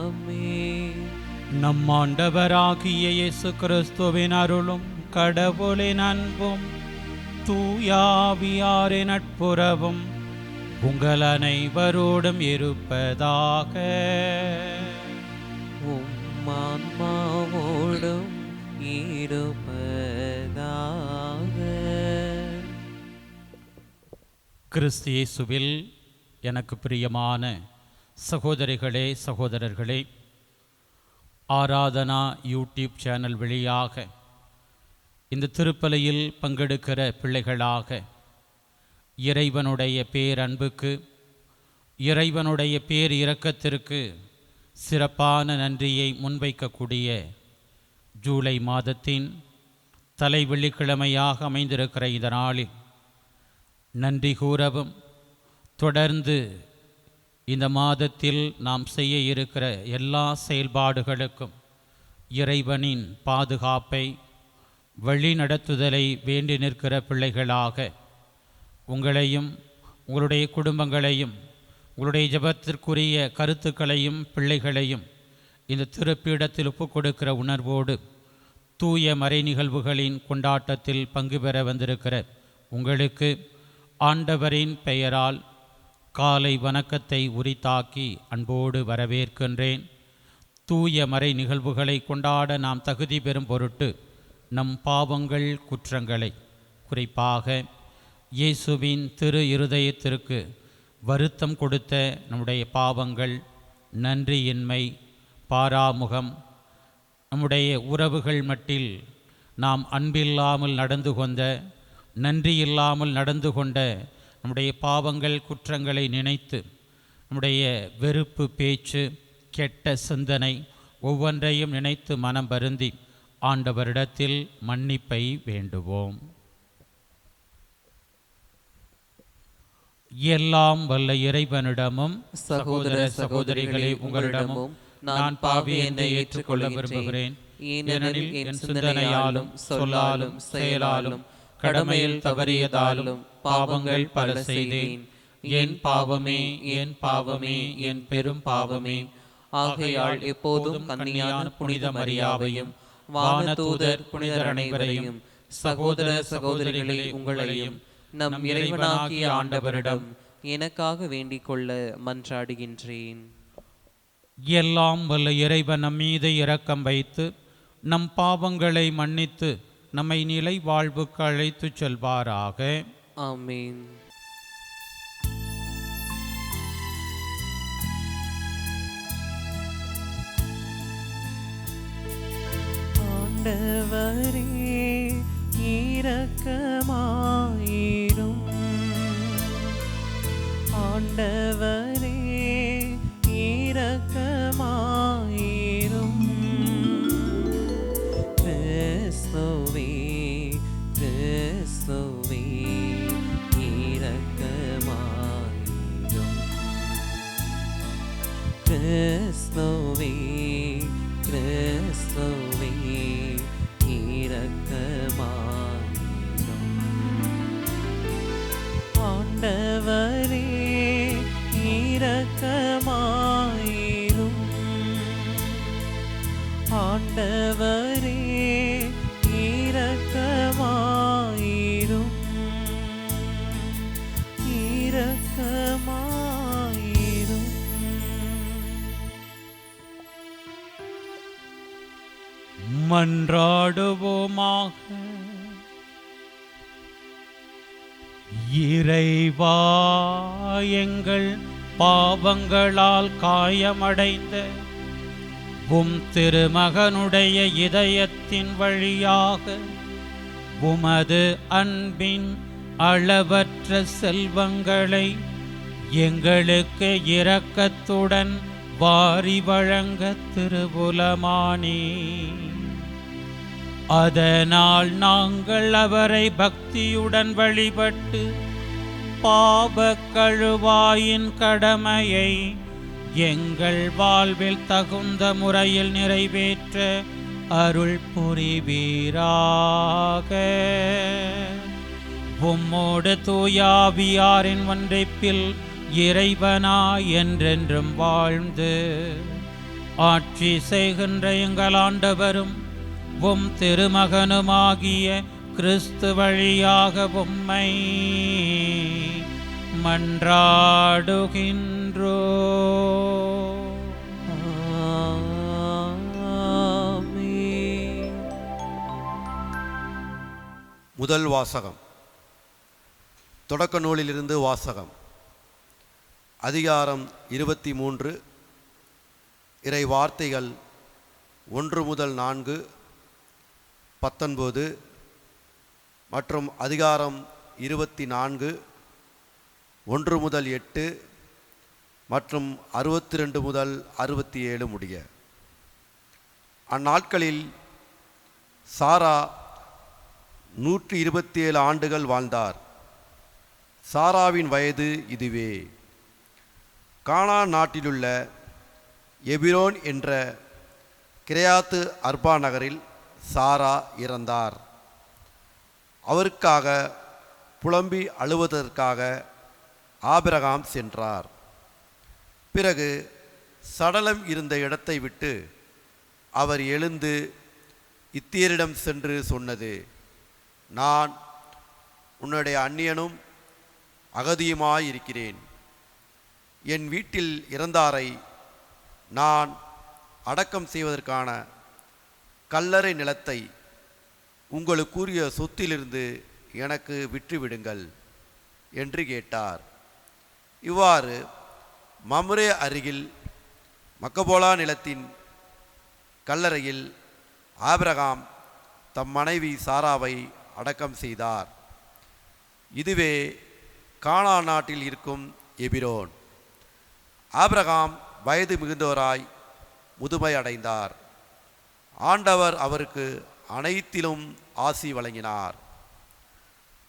ஆமென். நம் ஆண்டவராகிய இயேசு கிறிஸ்துவின் அருளும் கடவுளின் அன்பும் தூயாவியாரின் நட்புறவும் உங்கள் அனைவரோடும் இருப்பதாக. உம் ஆன்மாவோடும் இருப்பதாக. கிறிஸ்து இயேசுவில் எனக்கு பிரியமான சகோதரிகளே சகோதரர்களே, ஆராதனா யூடியூப் சேனல் வழியாக இந்த திருப்பலியில் பங்கெடுக்கிற பிள்ளைகளாக இறைவனுடைய பேரன்புக்கு, இறைவனுடைய பேர் இரக்கத்திற்கு சிறப்பான நன்றியை முன்வைக்கக்கூடிய ஜூலை மாதத்தின் தலை வெள்ளிக்கிழமையாக அமைந்திருக்கிற இந்த நாளில் நன்றி கூறவும், தொடர்ந்து இந்த மாதத்தில் நாம் செய்ய இருக்கிற எல்லா செயல்பாடுகளுக்கும் இறைவனின் பாதுகாப்பை, வழிநடத்துதலை வேண்டி நிற்கிற பிள்ளைகளாக உங்களையும் உங்களுடைய குடும்பங்களையும் உங்களுடைய ஜெபத்திற்குரிய கருத்துக்களையும் பிள்ளைகளையும் இந்த திருப்பீடத்தில் ஒப்புக் கொடுக்கிற உணர்வோடு தூய மறை நிகழ்வுகளின் கொண்டாட்டத்தில் பங்கு பெற வந்திருக்கிற உங்களுக்கு ஆண்டவரின் பெயரால் காலை வணக்கத்தை உரித்தாக்கி அன்போடு வரவேற்கின்றேன். தூய மறை நிகழ்வுகளை கொண்டாட நாம் தகுதி பெறும் பொருட்டு நம் பாவங்கள் குற்றங்களை, குறிப்பாக இயேசுவின் திரு இருதயத்திற்கு வருத்தம் கொடுத்த நம்முடைய பாவங்கள், நன்றியின்மை, பாராமுகம், நம்முடைய உறவுகள் மட்டில் நாம் அன்பில்லாமல் நடந்து கொண்ட, நன்றியில்லாமல் நடந்து கொண்ட நம்முடைய பாவங்கள் குற்றங்களை நினைத்து நம்முடைய வெறுப்பு பேச்சு, கெட்ட சிந்தனை ஒவ்வொன்றையும் நினைத்து மனம் வருந்தி ஆண்டவரிடத்தில் மன்னிப்பை வேண்டுவோம். எல்லாம் வல்ல இறைவனிடமும் சகோதர சகோதரிகளே, உங்களிடமும் நான் பாவி என்று ஏற்றுக்கொள்ள விரும்புகிறேன். ஏனெனில் என் சிந்தனையாலும் சொல்லாலும் செயலாலும் கடமையில் தவறியதாலும் பாவங்கள் பல செய்தேன். என் பாவமே, என் பாவமே, என் பெரும் பாவமே. ஆகையால் எப்போதும் கன்னியான புனித மரியாவையும் வானதூதர் புனிதர் அனைவரையும், சகோதர சகோதரிகளே உங்களையும் நம் இறைவனாகிய ஆண்டவரிடம் எனக்காக வேண்டிக் கொள்ள மன்றாடுகின்றேன். எல்லாம் வல்ல இறைவன் நம் மீது இரக்கம் வைத்து நம் பாவங்களை மன்னித்து நம்மை நிலை வாழ்வுக்கு அழைத்து செல்வாராக. ஆமென். ஆண்டவரே இரக்கமாயிரும். ஆண்டவரே இரக்கமாயிரும். கிறிஸ்துவே கிறிஸ்துவே இரக்கமாயிரும். கிறிஸ்துவே கிறிஸ்துவே இரக்கமாயிரும். ஆண்டவரே இரக்கமாயிரும். ஆண்டவரே இரக்கமாயிரும். இரக்கமாயிரும். மன்றாடுவோமாக. இறைவா, எங்கள் பாவங்களால் காயமடைந்த உம் திருமகனுடைய இதயத்தின் வழியாக உமது அன்பின் அளவற்ற செல்வங்களை எங்களுக்கு இரக்கத்துடன் வாரி வழங்க திருவுலமானே. அதனால் நாங்கள் அவரை பக்தியுடன் வழிபட்டு பாவக் கழுவாயின் கடமையை எங்கள் வாழ்வில் தகுந்த முறையில் நிறைவேற்ற அருள் புரிவீராக. உம்மோடு தூயாவியாரின் ஒன்றிப்பில் இறைவனாய் என்றென்றும் வாழ்ந்து ஆட்சி செய்கின்ற எங்கள் ஆண்டவரும் உம் திருமகனுமாகிய கிறிஸ்து வழியாக உம்மை மன்றாடுகின்றோ. முதல் வாசகம். தொடக்க நூலிலிருந்து வாசகம். அதிகாரம் 23. இறை வார்த்தைகள் 1 முதல் 4, 19 மற்றும் அதிகாரம் 24 1 முதல் 8 மற்றும் 62 முதல் 67 முடிய. அந்நாட்களில் சாரா 127 ஆண்டுகள் வாழ்ந்தார். சாராவின் வயது இதுவே. கானான் நாட்டிலுள்ள எபிரோன் என்ற கிரையாத்து அர்பா நகரில் சாரா இறந்தார். அவருக்காக புலம்பி அழுவதற்காக ஆபிரகாம் சென்றார். பிறகு சடலம் இருந்த இடத்தை விட்டு அவர் எழுந்து இத்தியரிடம் சென்று சொன்னது, நான் உன்னுடைய அந்நியனும் அகதியுமாயிருக்கிறேன். என் வீட்டில் இறந்தாரை நான் அடக்கம் செய்வதற்கான கல்லறை நிலத்தை உங்களுக்குரிய சொத்திலிருந்து எனக்கு விற்றுவிடுங்கள் என்று கேட்டார். இவ்வாறு மம்ரே அருகில் மக்கபோலா நிலத்தின் கல்லறையில் ஆபிரகாம் தம் மனைவி சாராவை அடக்கம் செய்தார். இதுவே கானான் நாட்டில் இருக்கும் எபிரோன். ஆபிரகாம் வயது மிகுந்தவராய் முதுமை அடைந்தார். ஆண்டவர் அவருக்கு அனைத்திலும் ஆசி வழங்கினார்.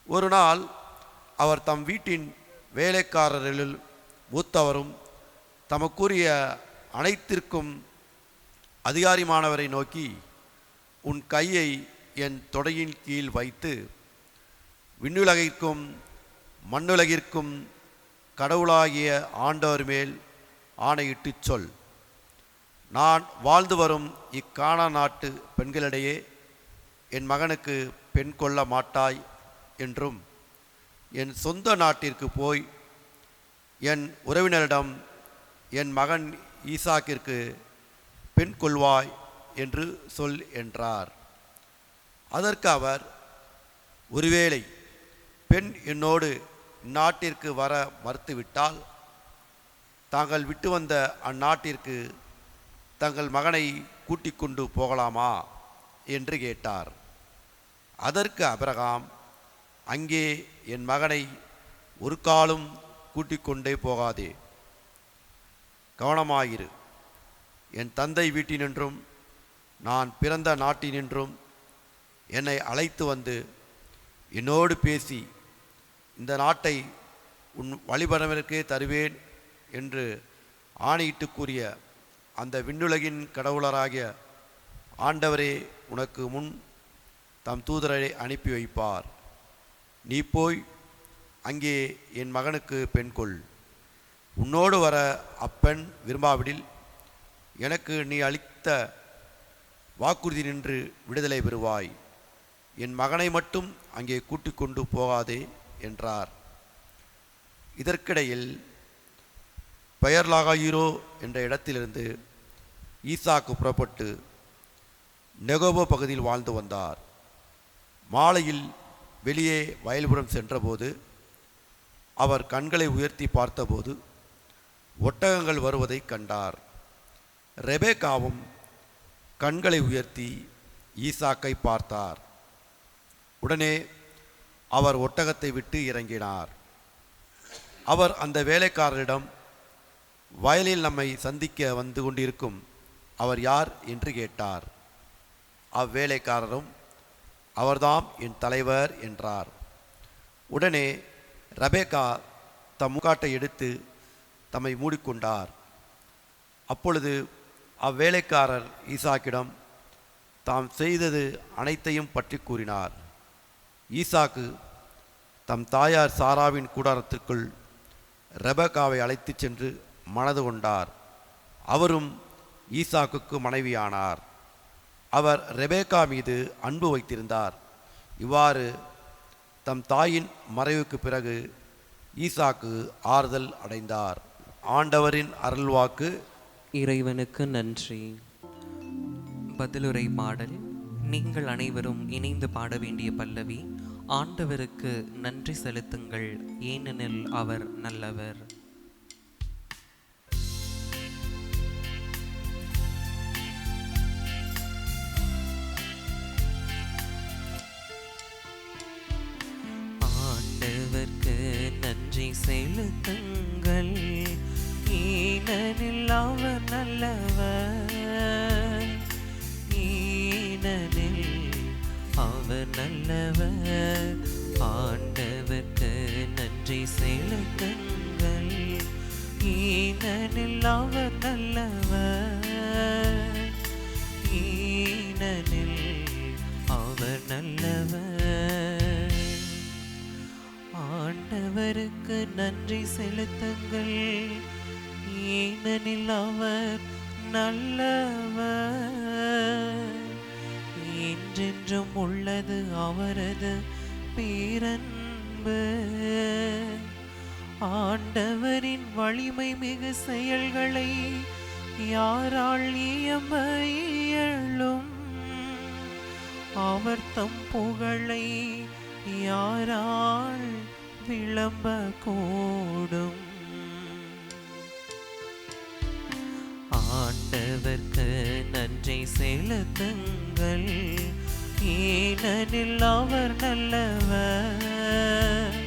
ஒரு நாள் அவர் தம் வீட்டின் வேலைக்காரர்களில் மூத்தவரும் தமக்குரிய அனைத்திற்கும் அதிகாரிமானவரை நோக்கி, உன் கையை என் தொடையின் கீழ் வைத்து விண்ணுலகிற்கும் மண்ணுலகிற்கும் கடவுளாகிய ஆண்டவர் மேல் ஆணையிட்டு சொல், நான் வாழ்ந்து வரும் இக்கானான் நாட்டு பெண்களிடையே என் மகனுக்கு பெண் கொள்ள மாட்டாய் என்றும், என் சொந்த நாட்டிற்கு போய் என் உறவினரிடம் என் மகன் ஈசாக்கிற்கு பெண் கொள்வாய் என்று சொல் என்றார். அதற்கு அவர், ஒருவேளை பெண் என்னோடு இந்நாட்டிற்கு வர மறுத்துவிட்டால் தாங்கள் விட்டு வந்த அந்நாட்டிற்கு தங்கள் மகனை கூட்டிக் கொண்டு போகலாமா என்று கேட்டார். அதற்கு ஆபிரகாம், அங்கே என் மகனை ஒரு காலும் கூட்டிக் கொண்டே போகாதே. கவனமாயிரு. என் தந்தை வீட்டினின்றும் நான் பிறந்த நாட்டினின்றும் என்னை அழைத்து வந்து என்னோடு பேசி இந்த நாட்டை உன் வழிபடவிற்கே தருவேன் என்று ஆணையிட்டு கூறிய அந்த விண்ணுலகின் கடவுளராகிய ஆண்டவரே உனக்கு முன் தம் தூதரை அனுப்பி வைப்பார். நீ போய் அங்கே என் மகனுக்கு பெண் கொள். உன்னோடு வர அப்பெண் விரும்பாவிடில் எனக்கு நீ அளித்த வாக்குறுதி நின்று விடுதலை பெறுவாய். என் மகனை மட்டும் அங்கே கூட்டிக் கொண்டு போகாதே என்றார். இதற்கிடையில் பெயர்லாகாயிரோ என்ற இடத்திலிருந்து ஈசாக்கு புறப்பட்டு நெகோபோ பகுதியில் வாழ்ந்து வந்தார். மாலையில் வெளியே வயல்புறம் சென்றபோது அவர் கண்களை உயர்த்தி பார்த்தபோது ஒட்டகங்கள் வருவதை கண்டார். ரெபேக்காவும் கண்களை உயர்த்தி ஈசாக்கை பார்த்தார். உடனே அவர் ஒட்டகத்தை விட்டு இறங்கினார். அவர் அந்த வேலைக்காரரிடம், வயலில் நம்மை சந்திக்க வந்து கொண்டிருக்கும் அவர் யார் என்று கேட்டார். அவ்வேலைக்காரரும், அவர்தாம் என் தலைவர் என்றார். உடனே ரெபேக்கா தம் முக்காட்டை எடுத்து தம்மை மூடிக்கொண்டார். அப்பொழுது அவ்வேலைக்காரர் ஈசாக்கிடம் தாம் செய்தது அனைத்தையும் பற்றி கூறினார். ஈசாக்கு தம் தாயார் சாராவின் கூடாரத்திற்குள் ரெபேக்காவை அழைத்துச் சென்று மணந்து கொண்டார். அவரும் ஈசாக்குக்கு மனைவியானார். அவர் ரெபேக்கா மீது அன்பு வைத்திருந்தார். இவ்வாறு தம் தாயின் மறைவுக்கு பிறகு ஈசாக்கு ஆறுதல் அடைந்தார். ஆண்டவரின் அருள்வாக்கு. இறைவனுக்கு நன்றி. பதிலுரை பாடல். நீங்கள் அனைவரும் இணைந்து பாட வேண்டிய பல்லவி. ஆண்டவருக்கு நன்றி செலுத்துங்கள், ஏனெனில் அவர் நல்லவர். ஆண்டவருக்கு நன்றி செலுத்துங்கள், ஏனெனில் அவர் நல்லவர். ஏனெனில் அவர் நல்லவர். ஆண்டவருக்கு நன்றி செலுத்துங்கள், ஏனெனில் அவர் நல்லவர். ஏனெனில் அவர் நல்லவர். ஆண்டவருக்கு நன்றி செலுத்துங்கள், ஏனெனில் அவர் நல்லவர். என்றென்றும் உள்ளது அவரது பேரன்பு. ஆண்டவரின் வலிமை மிகு செயல்களை யாரால் இயம்ப இயலும்? அவர் தம் புகழை யாரால் விளம்ப கூடும்? ஆண்டவர்க்கு நன்றி செலுத்துங்கள், ஏனெனில் அவர் நல்லவர்.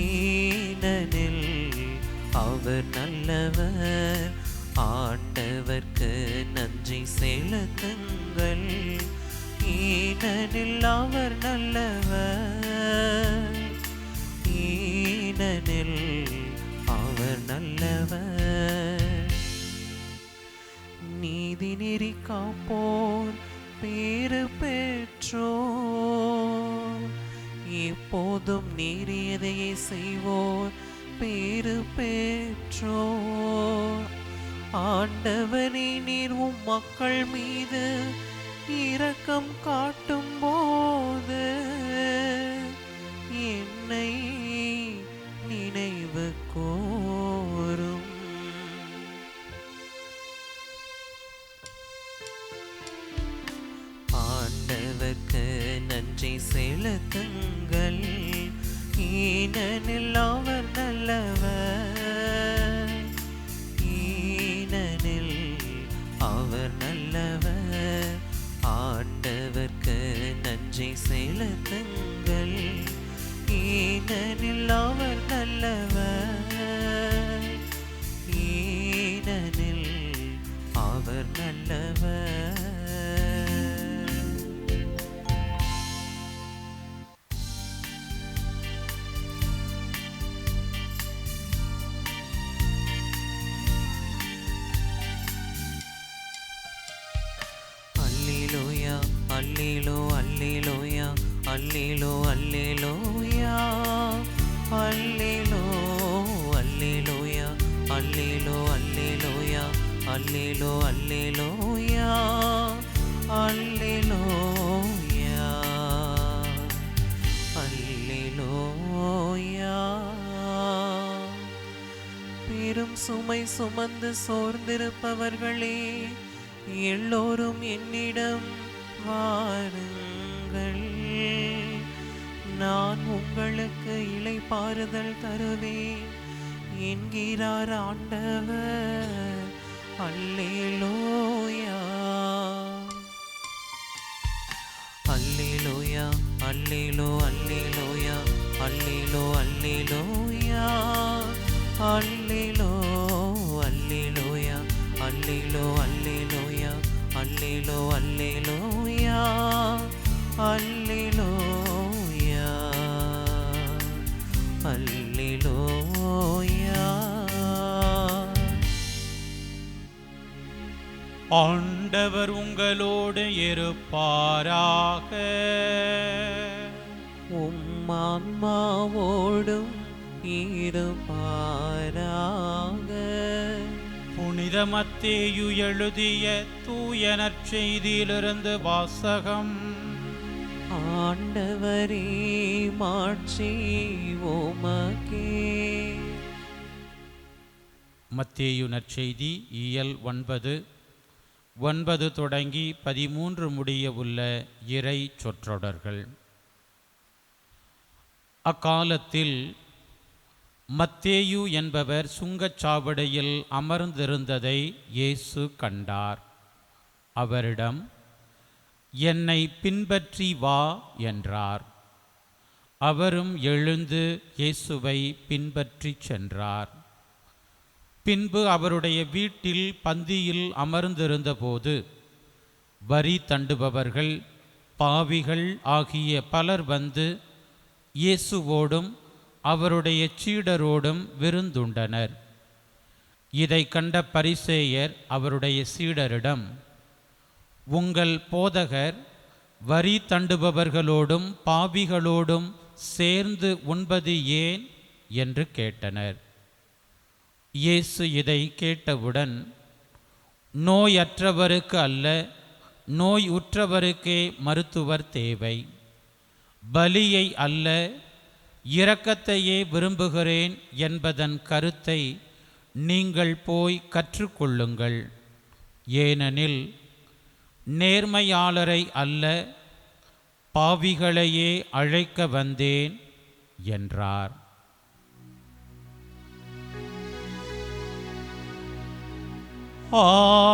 ஏனெனில் அவர் நல்லவர். ஆண்டவர்க்கு நன்றி செலுத்துங்கள், ஏனெனில் அவர் நல்லவர். ஏனெனில் அவர் நல்லவர். நீதி நெறி காப்போர் பேறு பெற்றோர், எப்போதும் நேரியதையே செய்வோர் பேறு பெற்றோர். ஆண்டவரே, நீர் உம் மக்கள் மீது இரக்கம் காட்டும் போது என்னை நினைவு கூரும். ஆண்டவர்க்கு நன்றி செலுத்துங்கள், ஏனெனில் அவர் நல்லவர். ஏனெனில் அவர் நல்லவர். ஆண்டவர்க்கு நன்றி செலுத்துங்கள், ஏனெனில் அவர் நல்லவர். ஏனெனில் அவர் நல்லவர். அல்லேலோ அல்லேலூயா, அல்லேலோ அல்லேலூயா, அல்லேலோ அல்லேலூயா, அல்லேலோ அல்லேலூயா, அல்லேலோ அல்லேலூயா, அல்லேலூயா, அல்லேலூயா. பெரும் சுமை சுமந்து சோர்ந்திருப்பவர்களே, எல்லோரும் என்னிடம் வாருங்கள், நான் உங்களுக்கு இளைப்பாறுதல் தருவேன் என்கிறார் ஆண்டவர். அல்லேலூயா அல்லேலூயா அல்லேலூ அல்லேலூயா அல்லேலூ அல்லேலூயா அல்லேலூ அல்லேலூயா அல்லேலூ அல்லேலூயா அல்லேலூ அல்லேலூயா அல்லேலூயா அல்லேலூயா. ஆண்டவர் உங்களோடு இருப்பாராக. உம் ஆன்மாவோடும் இருப்பாராக. புனித மத்தேயு எழுதிய தூய நற்செய்தியிலிருந்து வாசகம். ஆண்டவரே மாட்சி உமக்கே. மத்தேயு நற்செய்தி இயல் 9 தொடங்கி 13 முடிய உள்ள இறை சொற்றொடர்கள். அக்காலத்தில் மத்தேயு என்பவர் சுங்கச்சாவடியில் அமர்ந்திருந்ததை இயேசு கண்டார். அவரிடம், என்னை பின்பற்றி வா என்றார். அவரும் எழுந்து இயேசுவை பின்பற்றிச் சென்றார். பின்பு அவருடைய வீட்டில் பந்தியில் அமர்ந்திருந்தபோது வரி தண்டுபவர்கள், பாவிகள் ஆகிய பலர் வந்து இயேசுவோடும் அவருடைய சீடரோடும் விருந்துண்டனர். இதை கண்ட பரிசேயர் அவருடைய சீடரிடம், உங்கள் போதகர் வரி தண்டுபவர்களோடும் பாவிகளோடும் சேர்ந்து உண்பது ஏன் என்று கேட்டனர். இயேசு இதை கேட்டவுடன், நோயற்றவருக்கு அல்ல, நோய் உற்றவருக்கே மருத்துவர் தேவை. பலியை அல்ல, இரக்கத்தையே விரும்புகிறேன் என்பதன் கருத்தை நீங்கள் போய் கற்றுக்கொள்ளுங்கள். ஏனெனில் நேர்மையாளரை அல்ல, பாவிகளையே அழைக்க வந்தேன் என்றார்.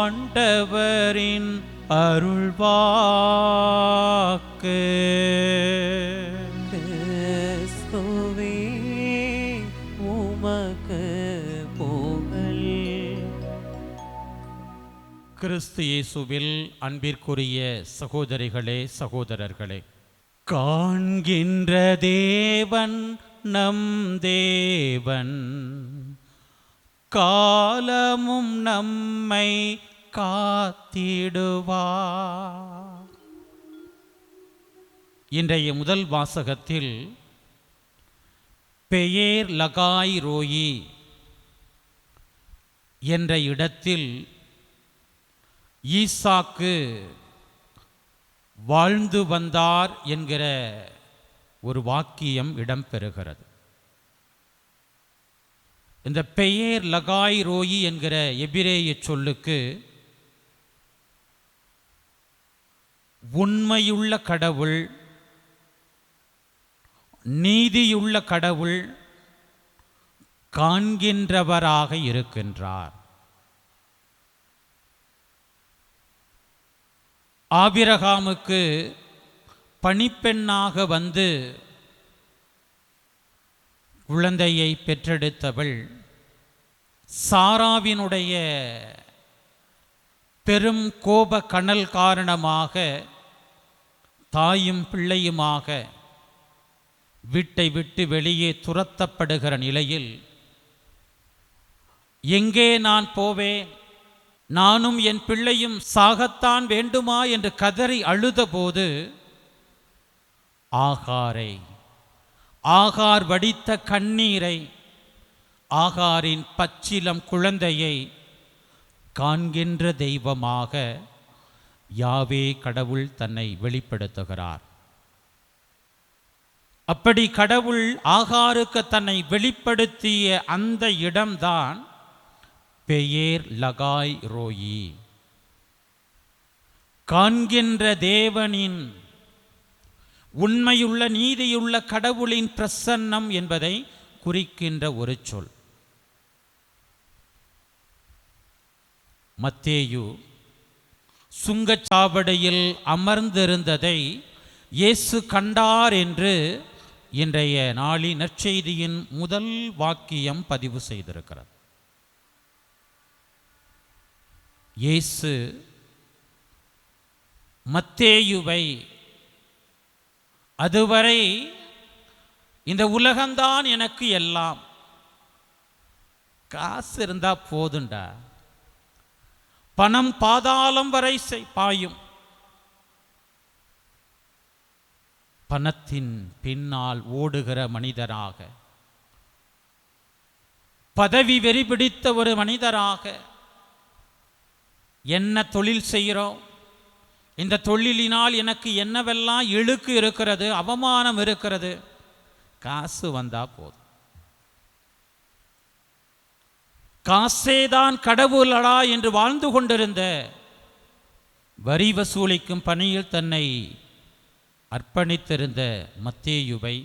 ஆண்டவரின் அருள்வாக்கு. கிறிஸ்துவே உமக்கு புகழ். கிறிஸ்து இயேசுவில் அன்பிற்குரிய சகோதரிகளே, சகோதரர்களே, காண்கின்ற தேவன் நம் தேவன், காலமும் நம்மை காத்திடுவார். இன்றைய முதல் வாசகத்தில் பெயர் லகாய் ரோயி என்ற இடத்தில் ஈசாக்கு வாழ்ந்து வந்தார் என்கிற ஒரு வாக்கியம் இடம்பெறுகிறது. இந்த பெயர் லகாய் ரோயி என்கிற எபிரேய சொல்லுக்கு உண்மையுள்ள கடவுள், நீதியுள்ள கடவுள், காண்கின்றவராக இருக்கின்றார். ஆபிரகாமுக்கு பணிப்பெண்ணாக வந்து குழந்தையை பெற்றெடுத்தவள், சாராவினுடைய பெரும் கோப கனல் காரணமாக தாயும் பிள்ளையுமாக வீட்டை விட்டு வெளியே துரத்தப்படுகிற நிலையில், எங்கே நான் போவேன், நானும் என் பிள்ளையும் சாகத்தான் வேண்டுமா என்று கதறி அழுதபோது ஆகார் வடித்த கண்ணீரை, ஆகாரின் பச்சிலம் குழந்தையை காண்கின்ற தெய்வமாக யாவே கடவுள் தன்னை வெளிப்படுத்துகிறார். அப்படி கடவுள் ஆகாருக்கு தன்னை வெளிப்படுத்திய அந்த இடம்தான் பெயர் லகாய் ரோயி. காண்கின்ற தேவனின் உண்மையுள்ள நீதியுள்ள கடவுளின் பிரசன்னம் என்பதை குறிக்கின்ற ஒரு சொல். மத்தேயு சுங்கச்சாவடியில் அமர்ந்திருந்ததை இயேசு கண்டார் என்று இன்றைய நாளின் நற்செய்தியின் முதல் வாக்கியம் பதிவு செய்திருக்கிறது. இயேசு மத்தேயுவை அதுவரை இந்த உலகம்தான் எனக்கு எல்லாம், காசு இருந்தா போதுண்டா, பணம் பாதாளம் வரை பாயும், பணத்தின் பின்னால் ஓடுகிற மனிதராக, பதவி வெறி பிடித்த ஒரு மனிதராக, என்ன தொழில் செய்கிறோம், இந்த தொழிலினால் எனக்கு என்னவெல்லாம் இழுக்கு இருக்கிறது, அவமானம் இருக்கிறது, காசு வந்தா போதும், காசேதான் கடவுளடா என்று வாழ்ந்து கொண்டிருந்த, வரி வசூலிக்கும் பணியில் தன்னை அர்ப்பணித்திருந்த மத்தேயுவை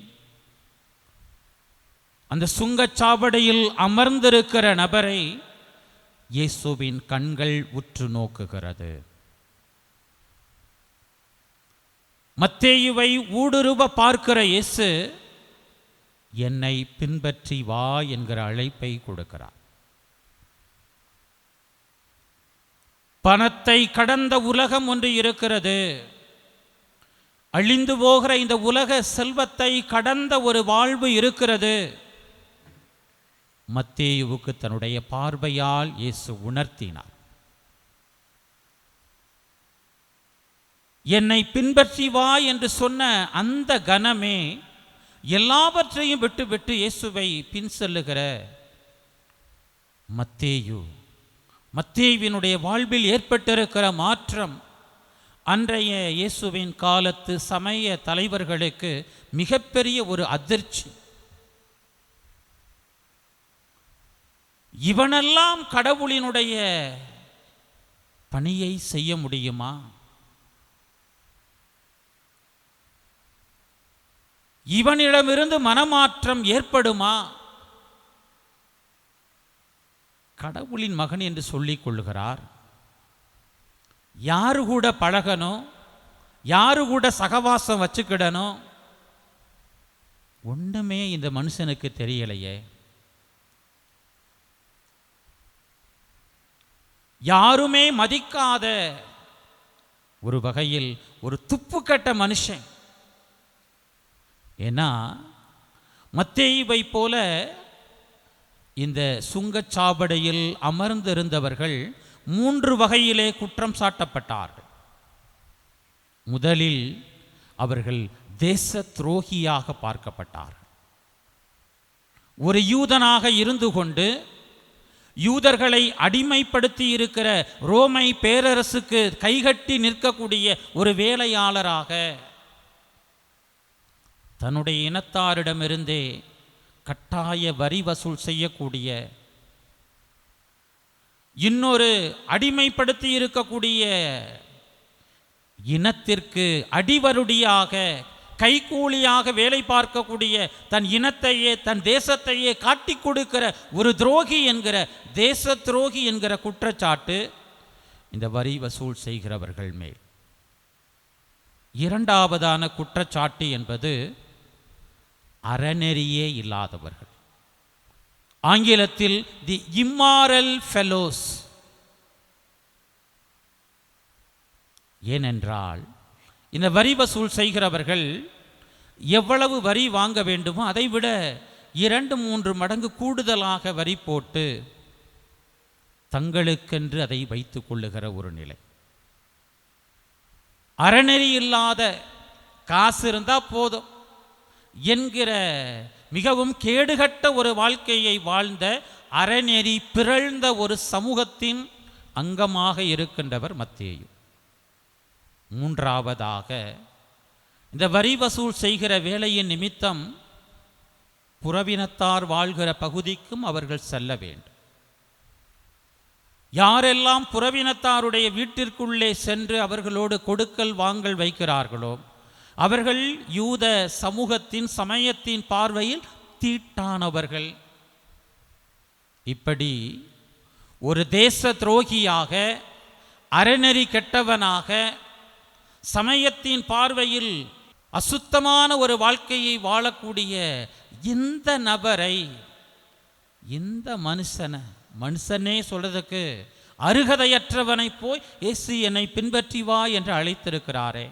அந்த சுங்கச்சாவடியில் அமர்ந்திருக்கிற நபரை இயேசுவின் கண்கள் உற்று நோக்குகிறது. மத்தேயுவை ஊடுருவ பார்க்கிற இயேசு என்னை பின்பற்றி வா என்கிற அழைப்பை கொடுக்கிறார். பணத்தை கடந்த உலகம் ஒன்று இருக்கிறது. அழிந்து போகிற இந்த உலக செல்வத்தை கடந்த ஒரு வாழ்வு இருக்கிறது. மத்தேயுவுக்கு தன்னுடைய பார்வையால் இயேசு உணர்த்தினார். என்னை பின்பற்றி வா என்று சொன்ன அந்த கணமே எல்லாவற்றையும் விட்டு இயேசுவை பின் செல்லுகிற மத்தேயுவினுடைய வாழ்வில் ஏற்பட்டிருக்கிற மாற்றம் அன்றைய இயேசுவின் காலத்து சமய தலைவர்களுக்கு மிகப்பெரிய ஒரு அதிர்ச்சி. இவனெல்லாம் கடவுளினுடைய பணியை செய்ய முடியுமா? இவனிடமிருந்து மனமாற்றம் ஏற்படுமா? கடவுளின் மகன் என்று சொல்லிக் கொள்கிறார். யாரு கூட பழகணும், யாரு கூட சகவாசம் வச்சுக்கிடணும், ஒன்றுமே இந்த மனுஷனுக்கு தெரியலையே. யாருமே மதிக்காத ஒரு வகையில் ஒரு துப்புக்கட்ட மனுஷன். ஏன்னா மத்தேயுவை போல இந்த சுங்கச்சாவடியில் அமர்ந்திருந்தவர்கள் 3 வகையிலே குற்றம் சாட்டப்பட்டார்கள். முதலில் அவர்கள் தேச துரோகியாக பார்க்கப்பட்டார்கள். ஒரு யூதனாக இருந்து கொண்டு யூதர்களை அடிமைப்படுத்தி இருக்கிற ரோமை பேரரசுக்கு கைகட்டி நிற்கக்கூடிய ஒரு வேலையாளராக, தன்னுடைய இனத்தாரிடமிருந்தே கட்டாய வரி வசூல் செய்யக்கூடிய, இன்னொரு அடிமைப்படுத்தி இருக்கக்கூடிய இனத்திற்கு அடிவருடியாக கைகூலியாக வேலை பார்க்கக்கூடிய தன் இனத்தையே தன் தேசத்தையே காட்டி கொடுக்கிற ஒரு துரோகி என்கிற தேச துரோகி என்கிற குற்றச்சாட்டு இந்த வரி வசூல் செய்கிறவர்கள் மேல். இரண்டாவதான குற்றச்சாட்டு என்பது அறநெறியே இல்லாதவர்கள். ஆங்கிலத்தில் தி இம்மாரல் ஃபெலோஸ். ஏனென்றால் இந்த வரி வசூல் செய்கிறவர்கள் எவ்வளவு வரி வாங்க வேண்டுமோ அதைவிட 2-3 மடங்கு கூடுதலாக வரி போட்டு தங்களுக்கென்று அதை வைத்துக் கொள்ளுகிற ஒரு நிலை. அறநெறி இல்லாத, காசு இருந்தால் போதும் என்கிற மிகவும் கேடுகட்ட ஒரு வாழ்க்கையை வாழ்ந்த அறநெறி பிறழ்ந்த ஒரு சமூகத்தின் அங்கமாக இருக்கின்றவர் மத்தேயு. மூன்றாவதாக, இந்த வரி வசூல் செய்கிற வேலையின் நிமித்தம் புறவினத்தார் வாழ்கிற பகுதிக்கும் அவர்கள் செல்ல வேண்டும். யாரெல்லாம் புறவினத்தாருடைய வீட்டிற்குள்ளே சென்று அவர்களோடு கொடுக்கல் வாங்கல் வைக்கிறார்களோ, அவர்கள் யூத சமூகத்தின் சமயத்தின் பார்வையில் தீட்டானவர்கள். இப்படி ஒரு தேச துரோகியாக, அறநெறி கெட்டவனாக, சமயத்தின் பார்வையில் அசுத்தமான ஒரு வாழ்க்கையை வாழக்கூடிய இந்த நபரை, இந்த மனுஷனே சொல்றதுக்கு அருகதையற்றவனை போய் இயேசு என்னை பின்பற்றி வா என்று அழைத்திருக்கிறாரே.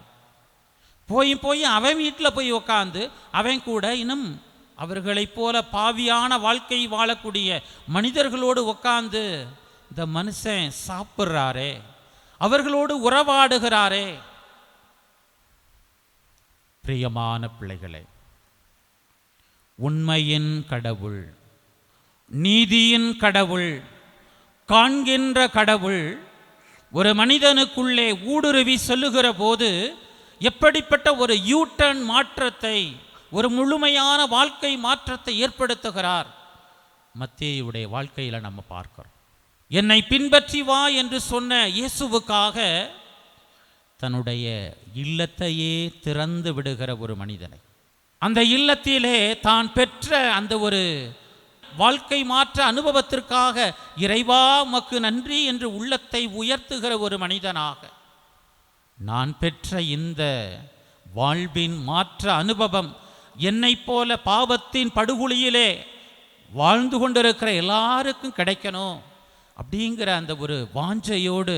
போய் அவன் வீட்டில் போய் உட்காந்து அவன் கூட இன்னும் அவர்களைப் போல பாவியான வாழ்க்கை வாழக்கூடிய மனிதர்களோடு உட்காந்து இந்த மனுஷன் சாப்பிட்றாரே, அவர்களோடு உறவாடுகிறாரே. பிரியமான பிள்ளைகளே, உண்மையின் கடவுள், நீதியின் கடவுள், காண்கின்ற கடவுள் ஒரு மனிதனுக்குள்ளே ஊடுருவி சொல்லுகிற போது எப்படிப்பட்ட ஒரு யூட்டர்ன் மாற்றத்தை, ஒரு முழுமையான வாழ்க்கை மாற்றத்தை ஏற்படுத்துகிறார் மத்தேயுடைய வாழ்க்கையில் நம்ம பார்க்கிறோம். என்னை பின்பற்றி வா என்று சொன்ன இயேசுவுக்காக தன்னுடைய இல்லத்தையே திறந்து விடுகிற ஒரு மனிதனை, அந்த இல்லத்திலே தான் பெற்ற அந்த ஒரு வாழ்க்கை மாற்ற அனுபவத்திற்காக இறைவா உமக்கு நன்றி என்று உள்ளத்தை உயர்த்துகிற ஒரு மனிதனாக, நான் பெற்ற இந்த வாழ்வின் மாற்ற அனுபவம் என்னை போல பாவத்தின் படுகொலியிலே வாழ்ந்து கொண்டிருக்கிற எல்லாருக்கும் கிடைக்கணும் அப்படிங்கிற அந்த ஒரு வாஞ்சையோடு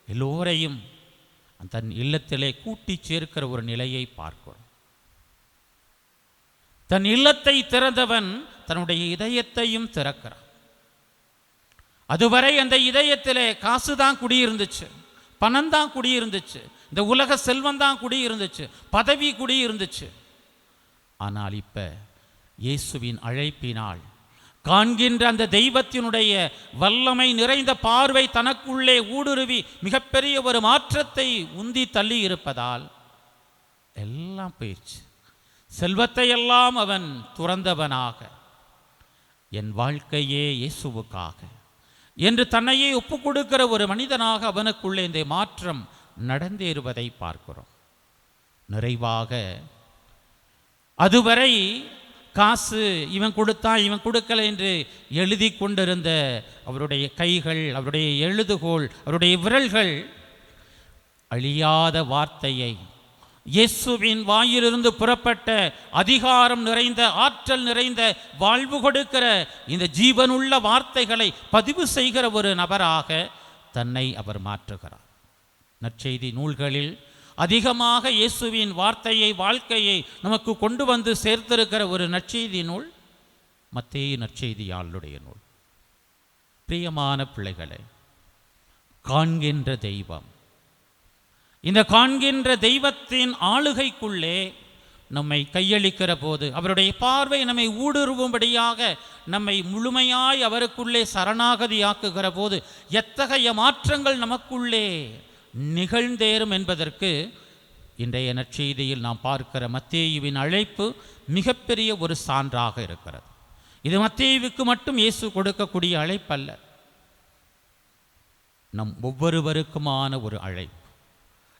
எல்லோரையும் தன் இல்லத்திலே கூட்டி சேர்க்கிற ஒரு நிலையை பார்க்கிறோம். தன் இல்லத்தை திறந்தவன் தன்னுடைய இதயத்தையும் திறக்கிறான். அதுவரை அந்த இதயத்திலே காசு தான் குடியிருந்துச்சு, பணம் தான் குடியிருந்துச்சு, இந்த உலக செல்வம் தான் குடியிருந்துச்சு, பதவி குடியிருந்துச்சு. ஆனால் இப்ப இயேசுவின் அழைப்பினால் காண்கின்ற அந்த தெய்வத்தினுடைய வல்லமை நிறைந்த பார்வை தனக்குள்ளே ஊடுருவி மிகப்பெரிய ஒரு மாற்றத்தை உந்தி தள்ளி இருப்பதால் எல்லாம் போயிடுச்சு. செல்வத்தை எல்லாம் அவன் துறந்தவனாக, என் வாழ்க்கையே இயேசுவுக்காக என்று தன்னையே ஒப்பு கொடுக்கிற ஒரு மனிதனாக அவனுக்குள்ளே இந்த மாற்றம் நடந்தேறுவதை பார்க்கிறோம். நிறைவாக அதுவரை காசு இவன் கொடுத்தான் இவன் கொடுக்கல என்று எழுதி கொண்டிருந்த அவருடைய கைகள், அவருடைய எழுதுகோள், அவருடைய விரல்கள் அழியாத வார்த்தையை, இயேசுவின் வாயிலிருந்து புறப்பட்ட அதிகாரம் நிறைந்த, ஆற்றல் நிறைந்த, வாழ்வு கொடுக்கிற இந்த ஜீவனுள்ள வார்த்தைகளை பதிவு செய்கிற ஒரு நபராக தன்னை அவர் மாற்றுகிறார். நற்செய்தி நூல்களில் அதிகமாக இயேசுவின் வார்த்தையை, வாழ்க்கையை நமக்கு கொண்டு வந்து சேர்த்திருக்கிற ஒரு நற்செய்தி நூல் மத்தேயு நற்செய்தியாளருடைய நூல். பிரியமான பிள்ளைகளே, காண்கின்ற தெய்வம், இந்த காண்கின்ற தெய்வத்தின் ஆளுகைக்குள்ளே நம்மை கையளிக்கிற போது, அவருடைய பார்வை நம்மை ஊடுருவும்படியாக நம்மை முழுமையாய் அவருக்குள்ளே சரணாகதியாக்குகிற போது எத்தகைய மாற்றங்கள் நமக்குள்ளே நிகழ்ந்தேறும் என்பதற்கு இன்றைய நற்செய்தியில் நாம் பார்க்கிற மத்தேயுவின் அழைப்பு மிகப்பெரிய ஒரு சான்றாக இருக்கிறது. இது மத்தேயுவுக்கு மட்டும் இயேசு கொடுக்கக்கூடிய அழைப்பல்ல, நம் ஒவ்வொருவருக்குமான ஒரு அழைப்பு.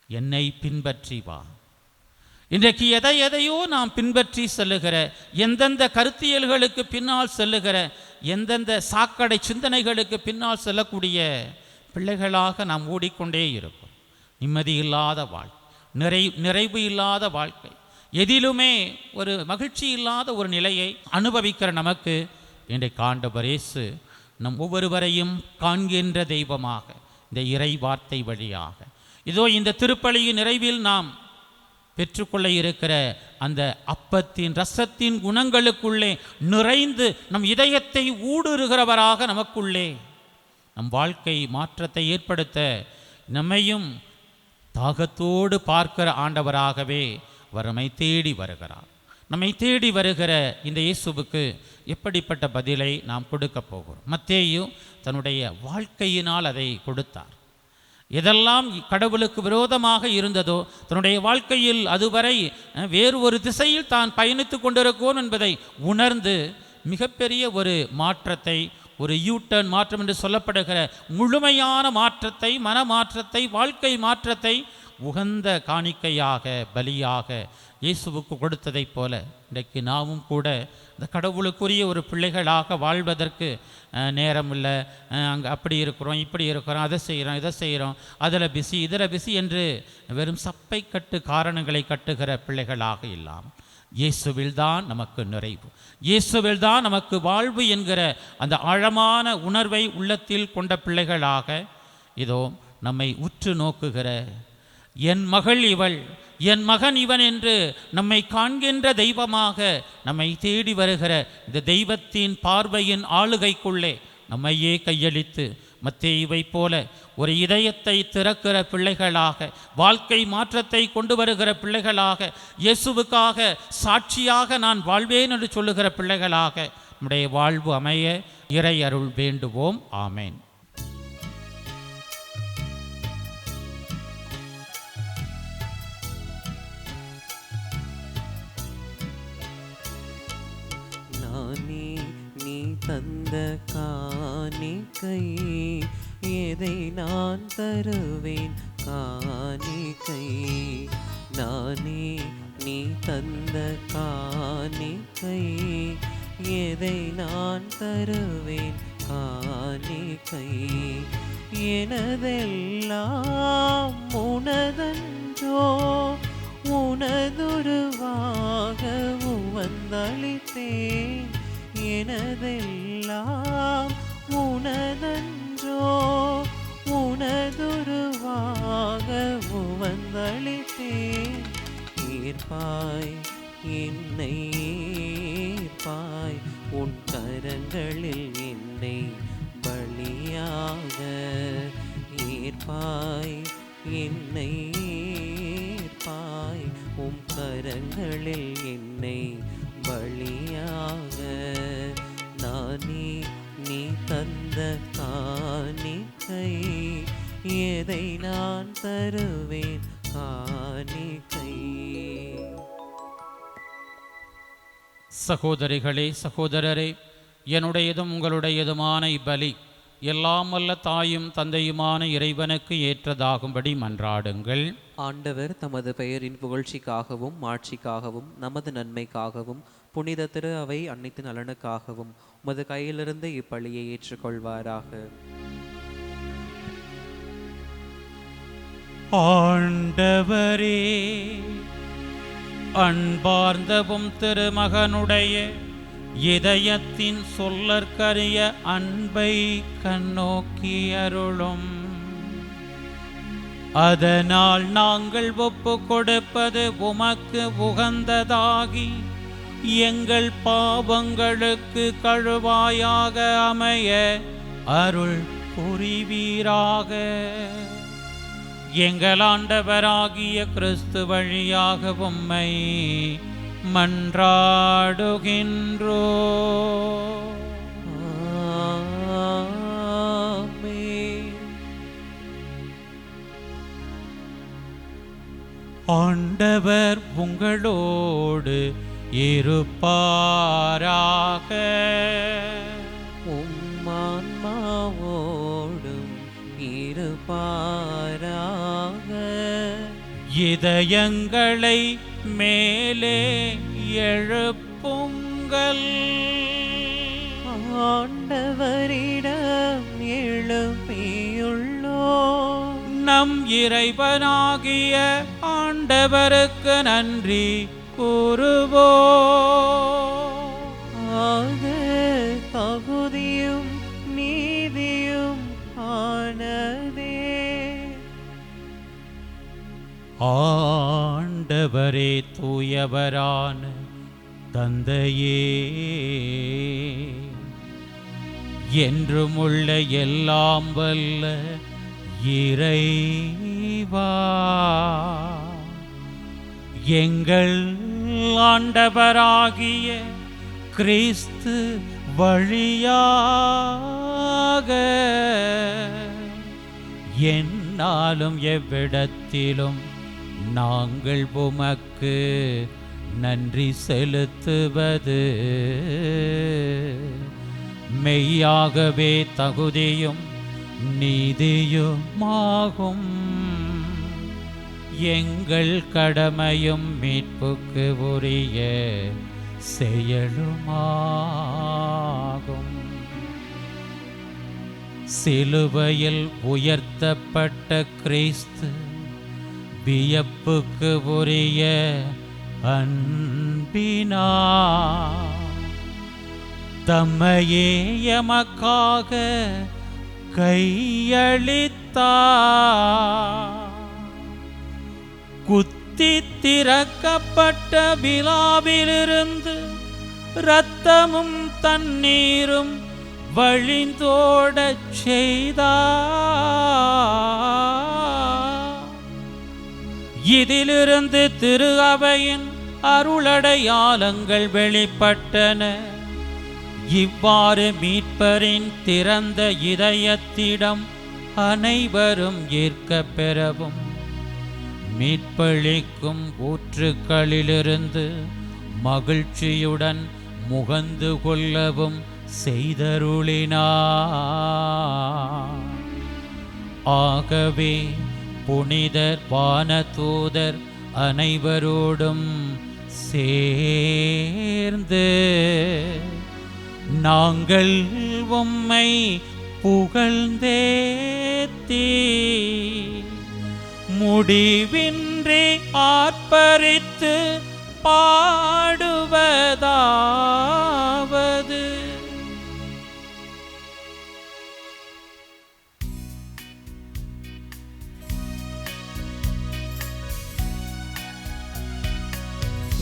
என்னை பின்பற்றி வா. இன்றைக்கு எதையோ நாம் பின்பற்றி செல்லுகிற, எந்தெந்த கருத்தியல்களுக்கு பின்னால் செல்லுகிற, எந்தெந்த சாக்கடை சிந்தனைகளுக்கு பின்னால் செல்லக்கூடிய பிள்ளைகளாக நாம் ஓடிக்கொண்டே இருப்போம். நிம்மதி இல்லாத வாழ்க்கை, நிறைவு இல்லாத வாழ்க்கை, எதிலுமே ஒரு மகிழ்ச்சி இல்லாத ஒரு நிலையை அனுபவிக்கிற நமக்கு இன்றைக்கு ஆண்டவர் இயேசு நம் ஒவ்வொருவரையும் காண்கின்ற தெய்வமாக இந்த இறை வார்த்தை வழியாக இதோ இந்த திருப்பலியின் நிறைவில் நாம் பெற்றுக்கொள்ள இருக்கிற அந்த அப்பத்தின் ரசத்தின் குணங்களுக்குள்ளே நிறைந்து நம் இதயத்தை ஊடுருகிறவராக நமக்குள்ளே நம் வாழ்க்கை மாற்றத்தை ஏற்படுத்த நம்மையும் தாகத்தோடு பார்க்கிற ஆண்டவராகவே அவர் நம்மை தேடி வருகிறார். நம்மை தேடி வருகிற இந்த இயேசுவுக்கு எப்படிப்பட்ட பதிலை நாம் கொடுக்க போகிறோம்? மத்தேயு தன்னுடைய வாழ்க்கையினால் அதை கொடுத்தார். எதெல்லாம் கடவுளுக்கு விரோதமாக இருந்ததோ, தன்னுடைய வாழ்க்கையில் அதுவரை வேறு ஒரு திசையில் தான் பயணித்து கொண்டிருக்கோம் என்பதை உணர்ந்து மிகப்பெரிய ஒரு மாற்றத்தை, ஒரு யூட்டர்ன் மாற்றம் என்று சொல்லப்படுகிற முழுமையான மாற்றத்தை, மன மாற்றத்தை, வாழ்க்கை மாற்றத்தை உகந்த காணிக்கையாக பலியாக இயேசுவுக்கு கொடுத்ததைப் போல இன்றைக்கு நாமும் கூட இந்த கடவுளுக்குரிய ஒரு பிள்ளைகளாக வாழ்வதற்கு நேரம் இல்லை, அங்கே அப்படி இருக்கிறோம் இப்படி இருக்கிறோம், அதை செய்கிறோம் இதை செய்கிறோம், அதில் பிஸி இதில் பிஸி என்று வெறும் சப்பை கட்டு காரணங்களை கட்டுகிற பிள்ளைகளாக இல்லாமல் இயேசுவில்தான் நமக்கு நிறைவு, இயேசுவில்தான் நமக்கு வாழ்வு என்கிற அந்த ஆழமான உணர்வை உள்ளத்தில் கொண்ட பிள்ளைகளாக இதோ நம்மை உற்று நோக்குகிற என் மகள் இவள் என் மகன் இவன் என்று நம்மை காண்கின்ற தெய்வமாக நம்மை தேடி வருகிற இந்த தெய்வத்தின் பார்வையின் ஆளுகைக்குள்ளே நம்மையே கையளித்து மத்தேயுவை போல ஒரு இதயத்தை திறக்கிற பிள்ளைகளாக, வாழ்க்கை மாற்றத்தை கொண்டு வருகிற பிள்ளைகளாக, இயேசுவுக்காக சாட்சியாக நான் வாழ்வேன் என்று சொல்லுகிற பிள்ளைகளாக நம்முடைய வாழ்வு அமைய இறை அருள் வேண்டுவோம். ஆமேன். நீ தந்த காணிக்கை எதை நான் தருவேன் காணிக்கை, நானே நீ தந்த காணிக்கை எதை நான் தருவேன் காணிக்கை, எனதெல்லாம் உனதன்றோ உனதுருவாக உவந்தளித்தேன், எனதெல்லாம் உனதன்றோ உனதுருவாக உவந்தளித்தேன், ஈர்ப்பாய் என்னை ஈர்ப்பாய் உன் கரங்களில் என்னை பலியாக, ஈர்ப்பாய் என்னை ஈர்ப்பாய் உம் கரங்களில் என்னை பலியாக, நானே நீ தந்த காணிக்கை எதை நான் தருவேன் காணிக்கை. சகோதரிகளே சகோதரரே, என்னுடையதும் உங்களுடையதுமான இப்பலி எல்லாம் வல்ல தாயும் தந்தையுமான இறைவனுக்கு ஏற்றதாகும்படி மன்றாடுங்கள். ஆண்டவர் தமது பெயரின் புகழ்ச்சிக்காகவும் மாட்சிக்காகவும் நமது நன்மைக்காகவும் புனித திரு அவை அன்னைத்து நலனுக்காகவும் உமது கையிலிருந்து இப்பலியை ஏற்றுக்கொள்வாராக. ஆண்டவரே, அன்பார்ந்தவும் திருமகனுடைய இதயத்தின் சொல்லற்கரிய அன்பை கண்ணோக்கி அருளும். அதனால் நாங்கள் ஒப்பு கொடுப்பது உமக்கு உகந்ததாகி எங்கள் பாவங்களுக்கு கழுவாயாக அமைய அருள் புரிவீராக. எங்கள் ஆண்டவராகிய கிறிஸ்து வழியாக உம்மை மன்றாடுகின்றோ. ஆண்டவர் உங்களோடு இருப்பாராக. உம்மான்மாவோடும் இருப்பாராக. இதயங்களை மேலே எழுப்புங்கள். ஆண்டவரிடம் எழுப்பியுள்ளோ. நம் இறைவனாகிய ஆண்டவருக்கு நன்றி கூறுவோ. அது தகுதியும் நீதியும் ஆனதே. ஆண்டவரே தூயவரான தந்தையே, என்றும் உள்ள எல்லாம் வல்ல இறைவா, எங்கள் ஆண்டவராகிய கிறிஸ்து வழியாக என்னாலும் எவ்விடத்திலும் நாங்கள் உமக்கு நன்றி செலுத்துவது மெய்யாகவே தகுதியும் நீதியுமாகும். எங்கள் கடமையும் மீட்புக்கு உரிய செயலுமாகும். சிலுவையில் உயர்த்தப்பட்ட கிறிஸ்து வியப்புக்கு உரிய அன்பினா தம்மையே எமக்காக கையளித்தார். குத்தி திறக்கப்பட்ட விழாவிலிருந்து இரத்தமும் தண்ணீரும் வழிந்தோடச் செய்தார். இதிலிருந்து திரு அவையின் அருளடையாளங்கள் வெளிப்பட்டன. இவ்வாறு மீட்பரின் திறந்த இதயத்திடம் அனைவரும் ஏற்கப் பெறவும் மீட்பளிக்கும் ஊற்றுக்களிலிருந்து மகிழ்ச்சியுடன் முகந்து கொள்ளவும் செய்தருளினார். ஆகவே புனிதர் வானதூதர் அனைவரோடும் சேர்ந்து நாங்கள் உம்மை புகழ்ந்தேத்தி முடிவின்றி ஆர்ப்பரித்து பாடுவதாவது: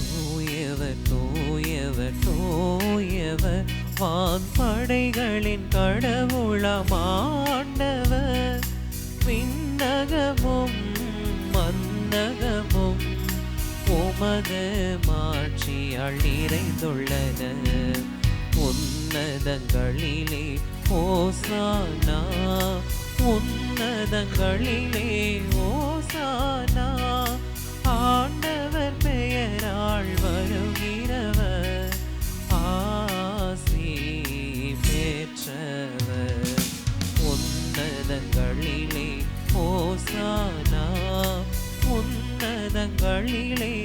தூயவர் தூயவர் தூயவர் வான்படைகளின் கடவுளமாண்டவர். விண்ணகமும் மன்னகமும் உமது மாட்சியால் நிறைந்துள்ளன. உன்னதங்களிலே ஓசானா, உன்னதங்களிலே ஓசானா. ஆண்டவர் பெயரால் வருகிறவர் ஆசி பெற்றவர். உன்னதங்களிலே ஓசானா, உன்னதங்களிலே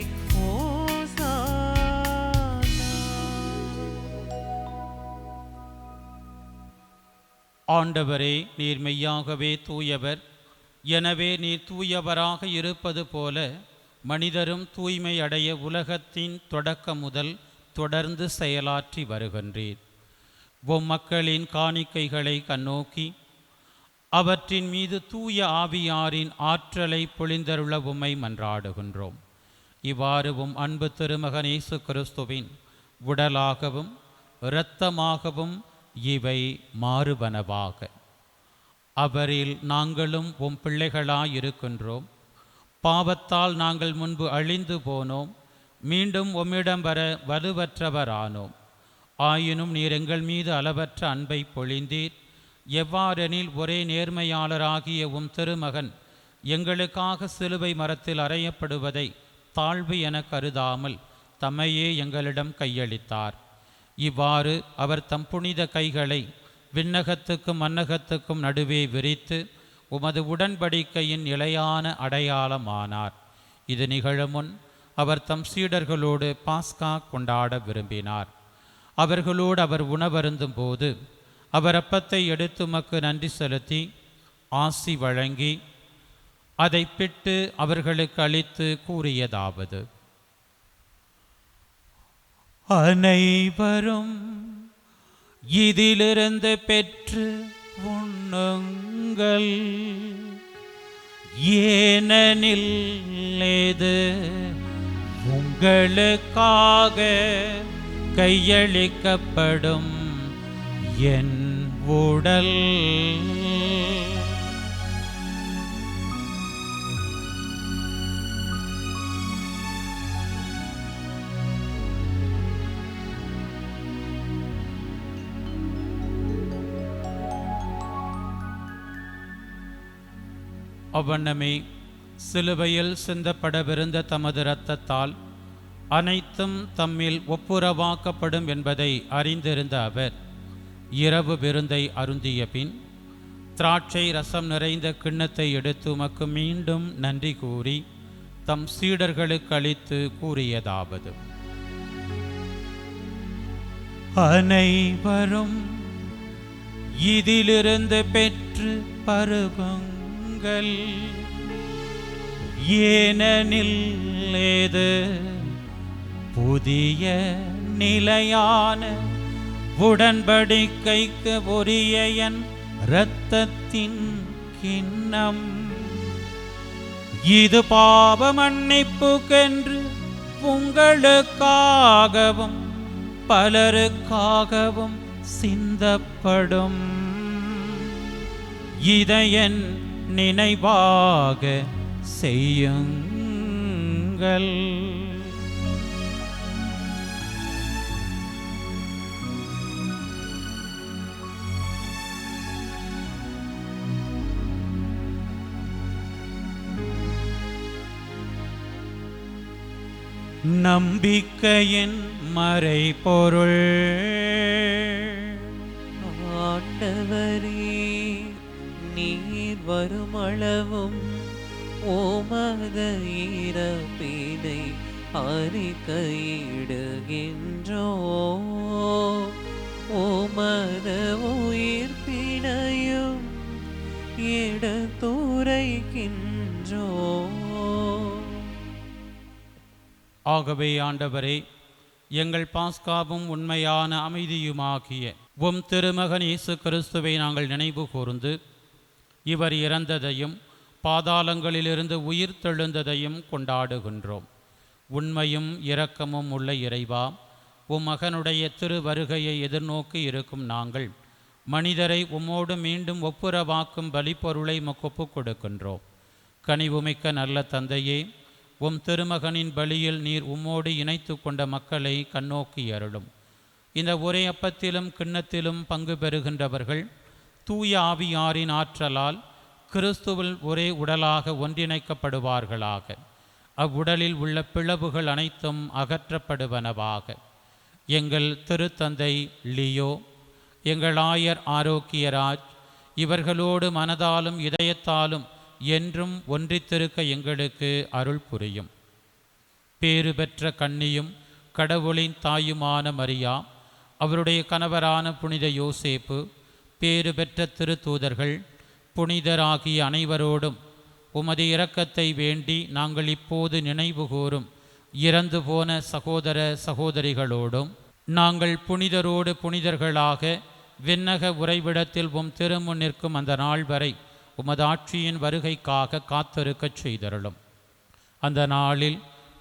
ஓசானா. ஆண்டவரே, நீர் மெய்யாகவே தூயவர். எனவே நீர் தூயவராக இருப்பது போல மனிதரும் தூய்மை அடைய உலகத்தின் தொடக்கம் முதல் தொடர்ந்து செயலாற்றி வருகின்றீர். மக்களின் காணிக்கைகளை கண்ணோக்கி அவற்றின் மீது தூய ஆவியாரின் ஆற்றலை பொழிந்தருள உம்மை மன்றாடுகின்றோம். இவ்வாறு அன்பு திருமகன் இயேசு கிறிஸ்துவின் உடலாகவும் இரத்தமாகவும் இவை மாறுபனவாக. அவரில் நாங்களும் பிள்ளைகளாயிருக்கின்றோம். பாவத்தால் நாங்கள் முன்பு அழிந்து போனோம், மீண்டும் உம்மிடம் வர வலுவற்றவரானோம். ஆயினும் நீர் எங்கள் மீது அளவற்ற அன்பை பொழிந்தீர். எவ்வாறெனில் ஒரே நேர்மையாளராகிய திருமகன் எங்களுக்காக சிலுவை மரத்தில் அறையப்படுவதை தாழ்வு என கருதாமல் தம்மையே எங்களிடம் கையளித்தார். இவ்வாறு அவர் தம் புனித கைகளை விண்ணகத்துக்கும் மன்னகத்துக்கும் நடுவே விரித்து உமது உடன்படிக்கையின் நிலையான அடையாளமானார். இது நிகழுமுன் அவர் தம் சீடர்களோடு பாஸ்கா கொண்டாட விரும்பினார். அவர்களோடு அவர் உணவருந்தும் போது அவர் அப்பத்தை எடுத்து உமக்கு நன்றி செலுத்தி ஆசி வழங்கி அதை பிட்டு அவர்களுக்கு அளித்து கூறியதாவது: அனைவரும் இதிலிருந்து பெற்று உண்ணுங்கள், ஏனெனில் இது உங்களுக்காக கையளிக்கப்படும் என் உடல். அவ்வண்ணமே சிலுவையில் சிந்தப்படவிருந்த தமது இரத்தத்தால் அனைத்தும் தம்மில் ஒப்புரவாக்கப்படும் என்பதை அறிந்திருந்த அவர் இரவு விருந்தை அருந்திய பின் திராட்சை ரசம் நிறைந்த கிண்ணத்தை எடுத்து உமக்கு மீண்டும் நன்றி கூறி தம் சீடர்களுக்கு அளித்து கூறியதாவது: அனைவரும் இதிலிருந்து பெற்று பருகுங்கள், ஏனெனில் இது புதிய நிலையான உடன்படிக்கைக்கு உரிய என் இரத்தத்தின் கிண்ணம். இது பாவ மன்னிப்புக்கென்று உங்களுக்காகவும் பலருக்காகவும் சிந்தப்படும். இதை என் நினைவாக செய்யுங்கள். நம்பிக்கையின் மறைபொருள். ஆண்டவரே, நீர் வருமளவும் உமது இறப்பினை அறிக்கையிடுகின்றோம், உமது உயிர்ப்பினையும் எடுத்துரைக்கின்றோம். ஆகவே ஆண்டவரே, எங்கள் பாஸ்காவும் உண்மையான அமைதியுமாகிய உம் திருமகன் இயேசு கிறிஸ்துவை நாங்கள் நினைவு கூர்ந்து, இவர் இறந்ததையும் பாதாளங்களிலிருந்து உயிர் தெழுந்ததையும் கொண்டாடுகின்றோம். உண்மையும் இரக்கமும் உள்ள இறைவா, உம் மகனுடைய திரு வருகையை எதிர்நோக்கி இருக்கும் நாங்கள் மனிதரை உம்மோடு மீண்டும் ஒப்புரவாக்கும் பலிப்பொருளை ஒப்புக் கொடுக்கின்றோம். கனிவுமிக்க நல்ல தந்தையே, உம் திருமகனின் பலியில் நீர் உம்மோடு இணைத்து கொண்ட மக்களை கண்ணோக்கி அருளும். இந்த ஒரே அப்பத்திலும் கிண்ணத்திலும் பங்கு பெறுகின்றவர்கள் தூய ஆவியாரின் ஆற்றலால் கிறிஸ்துவில் ஒரே உடலாக ஒன்றிணைக்கப்படுவார்களாக. அவ்வுடலில் உள்ள பிளவுகள் அனைத்தும் அகற்றப்படுவனவாக. எங்கள் திருத்தந்தை லியோ, எங்கள் ஆயர் ஆரோக்கியராஜ் இவர்களோடு மனதாலும் இதயத்தாலும் என்றும் ஒன்றித்திருக்க எங்களுக்கு அருள் புரியும். பேறு பெற்ற கன்னியும் கடவுளின் தாயுமான மரியா, அவருடைய கணவரான புனித யோசேப்பு, பேறு பெற்ற திருத்தூதர்கள், புனிதராகிய அனைவரோடும் உமது இரக்கத்தை வேண்டி நாங்கள் இப்போது நினைவு கூறும் இறந்து போன சகோதர சகோதரிகளோடும் நாங்கள் புனிதரோடு புனிதர்களாக விண்ணக உறைவிடத்தில் உம் திருமுன் நிற்கும் அந்த நாள் வரை உமது ஆட்சியின் வருகைக்காக காத்திருக்கச் செய்தருளும். அந்த நாளில்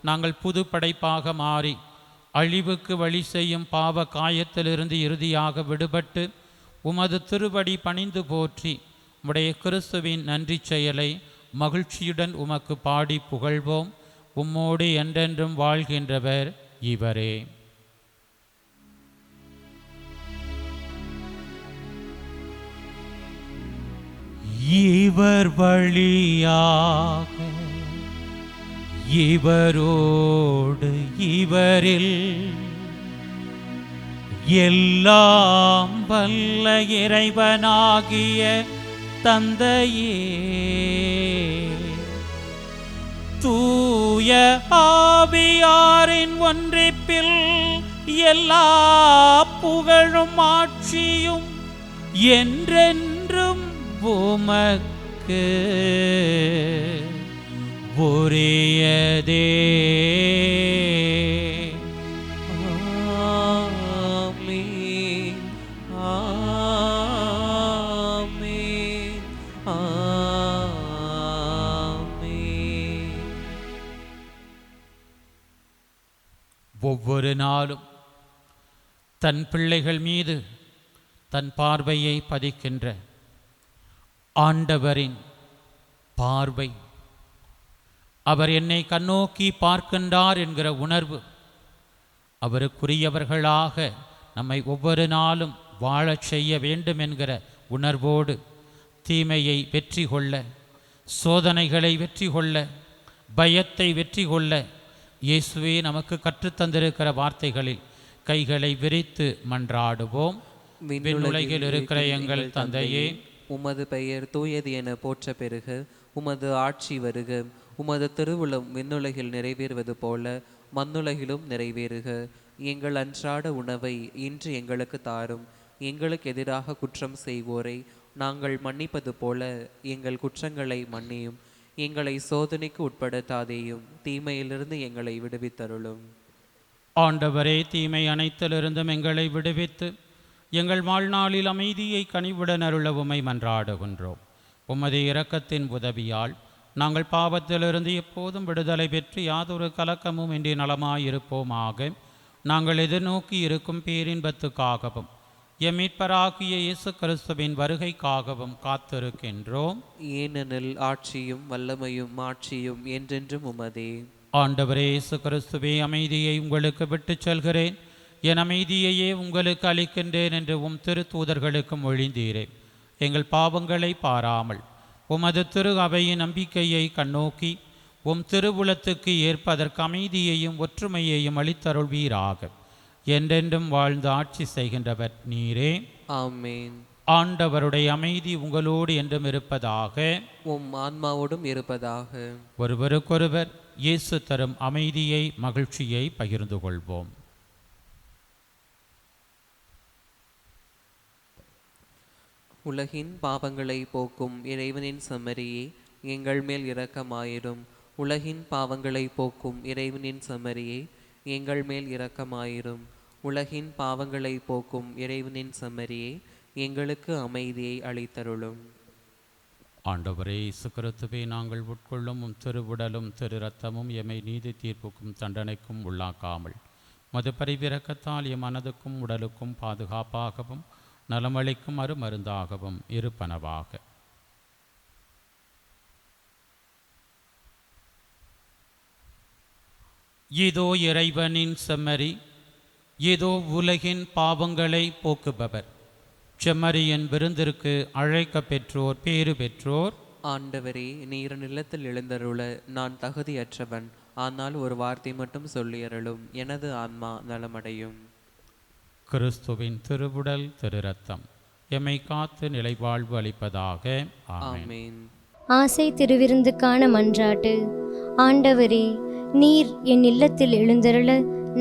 நாங்கள் புது படைப்பாக மாறி அழிவுக்கு வழி செய்யும் பாவ காயத்திலிருந்து இறுதியாக விடுபட்டு உமது திருவடி பணிந்து போற்றி உம்முடைய கிறிஸ்துவின் நன்றி செயலை மகிழ்ச்சியுடன் உமக்கு பாடி புகழ்வோம். உம்மோடு என்றென்றும் வாழ்கின்றவர் இவரே. இவர் வழியாக இவரோடு இவரில் எல்லாம் வல்ல இறைவனாகிய தந்தையே, தூய ஆவியாரின் ஒன்றிப்பில் எல்லா புகழும் ஆட்சியும் என்றென்றும் உமக்கு உரியதே. ஆமென், ஆமென், ஆமென். ஒவ்வொரு நாளும் தன் பிள்ளைகள் மீது தன் பார்வையை பதிக்கின்ற ஆண்டவரின் பார்வை, அவர் என்னை கண்ணோக்கி பார்க்கின்றார் என்கிற உணர்வு அவருக்குரியவர்களாக நம்மை ஒவ்வொரு நாளும் வாழச் செய்ய வேண்டும் என்கிற உணர்வோடு தீமையை வெற்றி கொள்ள, சோதனைகளை வெற்றி கொள்ள, பயத்தை வெற்றி கொள்ள இயேசுவே நமக்கு கற்றுத்தந்திருக்கிற வார்த்தைகளில் கைகளை விரித்து மன்றாடுவோம். விண்ணுலகில் இருக்கிற எங்கள் தந்தையே, உமது பெயர் தூயது என போற்ற பெறுக. உமது ஆட்சி வருக. உமது திருவுளம் விண்ணுலகில் நிறைவேறுவது போல மண்ணுலகிலும் நிறைவேறுக. எங்கள் அன்றாட உணவை இன்று எங்களுக்கு தாரும். எங்களுக்கு எதிராக குற்றம் செய்வோரை நாங்கள் மன்னிப்பது போல எங்கள் குற்றங்களை மன்னியும். எங்களை சோதனைக்கு உட்படுத்தாதேயும், தீமையிலிருந்து எங்களை விடுவித்தருளும். ஆண்டவரே, தீமை அனைத்திலிருந்தும் எங்களை விடுவித்து எங்கள் வாழ்நாளில் அமைதியை கனிவுடன் அருள உம்மை மன்றாடுகின்றோம். உமது இரக்கத்தின் உதவியால் நாங்கள் பாவத்திலிருந்து எப்போதும் விடுதலை பெற்று யாதொரு கலக்கமும் இன்றி நலமாயிருப்போமாக. நாங்கள் எதிர்நோக்கி இருக்கும் பேரின்பத்துக்காகவும் எம் மீட்பராகிய இயேசு கிறிஸ்துவின் வருகைக்காகவும் காத்திருக்கின்றோம். ஏனெனில் ஆட்சியும் வல்லமையும் மாட்சியும் என்றென்றும் உமதே. ஆண்டவரே இயேசு கிறிஸ்துவே, அமைதியை உங்களுக்கு விட்டுச் செல்கிறேன், என் அமைதியையே உங்களுக்கு அளிக்கின்றேன் என்று உம் திருத்தூதர்களுக்கு மொழிந்தீரே. எங்கள் பாவங்களை பாராமல் உமது திரு அவையின் நம்பிக்கையை கண்ணோக்கி உம் திருவுளத்துக்கு ஏற்பதற்கு அமைதியையும் ஒற்றுமையையும் அளித்தருள்வீராக. என்றென்றும் வாழ்ந்து ஆட்சி செய்கின்றவர் நீரே. ஆமென். ஆண்டவருடைய அமைதி உங்களோடு என்றும் இருப்பதாக. உம் ஆன்மாவோடும் இருப்பதாக. ஒருவருக்கொருவர் இயேசு தரும் அமைதியை மகிழ்ச்சியை பகிர்ந்து கொள்வோம். உலகின் பாவங்களை போக்கும் இறைவனின் செம்மறியே, எங்கள் மேல் இரக்கமாயிரும். உலகின் பாவங்களை போக்கும் இறைவனின் செம்மறியே, எங்கள் மேல் இரக்கமாயிரும். உலகின் பாவங்களை போக்கும் இறைவனின் செம்மறியே, எங்களுக்கு அமைதியை அளித்தருளும். ஆண்டவரே இயேசு கிறிஸ்துவே, நாங்கள் உட்கொள்ளும் உம் திருவுடலும் திரு இரத்தமும் எமை நீதி தீர்ப்புக்கும் தண்டனைக்கும் உள்ளாக்காமல் மது பரிவிரக்கத்தால் எம் மனதுக்கும் உடலுக்கும் பாதுகாப்பாகவும் நலமளிக்கும் அருமருந்தாகவும் இருப்பனவாக. இதோ இறைவனின் செம்மறி, இதோ உலகின் பாவங்களை போக்குபவர். செம்மறியின் விருந்திற்கு அழைக்க பெற்றோர் பேறு பெற்றோர். ஆண்டவரே, நீர் நிலத்தில் எழுந்தருள நான் தகுதியற்றவன். ஆனால் ஒரு வார்த்தை மட்டும் சொல்லியருளும், எனது ஆன்மா நலமடையும். கிறிஸ்துவின் திருவுடல் திரு இரத்தம் எம்மை காத்து நிலைவாழ்வு அளிப்பதாக. ஆமென். ஆசை திருவிருந்துக்கான மன்றாட்டு. ஆண்டவரே, நீர் என் இல்லத்தில் எழுந்தருள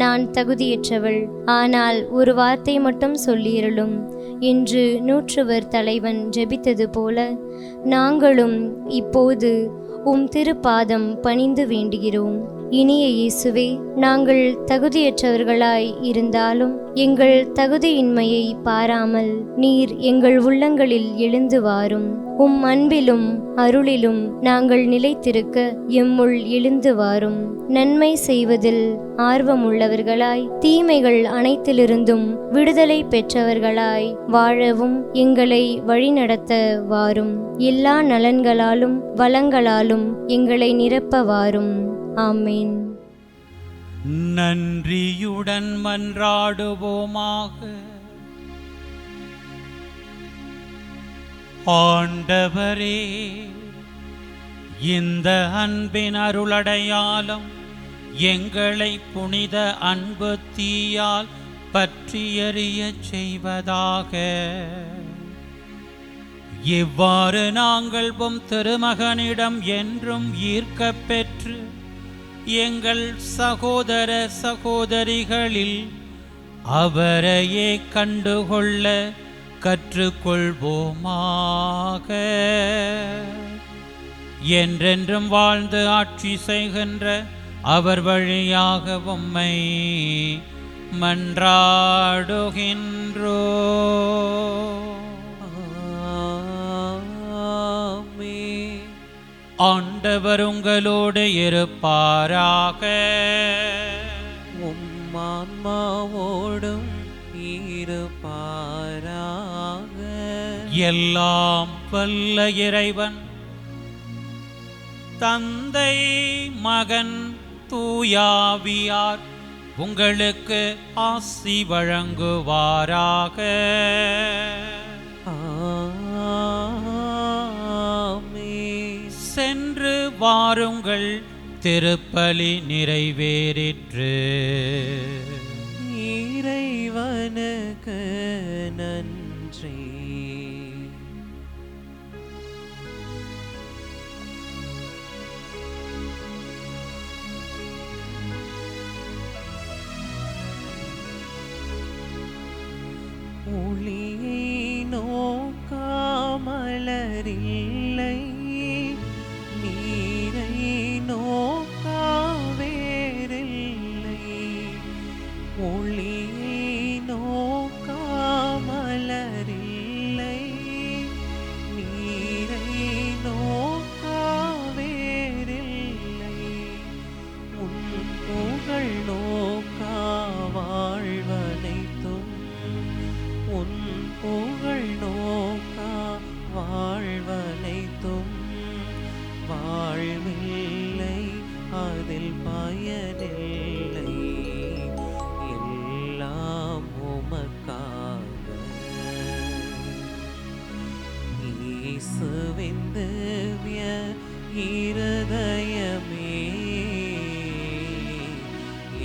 நான் தகுதியற்றவள். ஆனால் ஒரு வார்த்தை மட்டும் சொல்லியருளும் என்று நூற்றுவர் தலைவன் ஜெபித்தது போல நாங்களும் இப்போது உம் திருப்பாதம் பணிந்து வேண்டுகிறோம். இனிய இயேசுவே, நாங்கள் தகுதியற்றவர்களாய் இருந்தாலும் எங்கள் தகுதியின்மையை பாராமல் நீர் எங்கள் உள்ளங்களில் எழுந்து வாரும். உம் அன்பிலும் அருளிலும் நாங்கள் நிலைத்திருக்க எம்முள் எழுந்து வாரும். நன்மை செய்வதில் ஆர்வமுள்ளவர்களாய் தீமைகள் அனைத்திலிருந்தும் விடுதலை பெற்றவர்களாய் வாழவும் எங்களை வழிநடத்த வாரும். எல்லா நலன்களாலும் வளங்களாலும் எங்களை நிரப்ப வாரும். ஆமென். நன்றியுடன் மன்றாடுவோமாக. ஆண்டவரே, இந்த அன்பின் அருளடையாளம் எங்களை புனித அன்பு தீயால் பற்றியறிய செய்வதாக. இவ்வாறு நாங்கள் உம் திருமகனிடம் என்றும் ஈர்க்கப் பெற்று எங்கள் சகோதர சகோதரிகளில் அவரையே கண்டுகொள்ள கற்றுக்கொள்வோமாக. என்றென்றும் வாழ்ந்து ஆட்சி செய்கின்ற அவர் வழியாக உம்மை மன்றாடுகின்றோ. ஆண்டவர் உங்களோடு இருப்பாராக. உம் ஆன்மாவோடும் இருப்பாராக. எல்லாம் வல்ல இறைவன் தந்தை மகன் தூயாவியார் உங்களுக்கு ஆசி வழங்குவாராக. சென்று வாருங்கள், திருப்பலி நிறைவேறிற்று. இறைவனுக்கு நன்றி. ஒளியை நோக்காமலரில்லை, நீரை நோக்காவேரில்லை. ஒளியை நோக்காமலரில்லை, நீரை நோக்காவேரில்லை. உன் புகழ் நோக்கா வாழ்வனைத்தும், உன் புகழ் நோக்கா வாழ்வனைத்தும் வாழ்வில்லை, அதில் பயனில்லை. எல்லாம் உமக்காக. இயேசுவின் திவ்ய இருதயமே,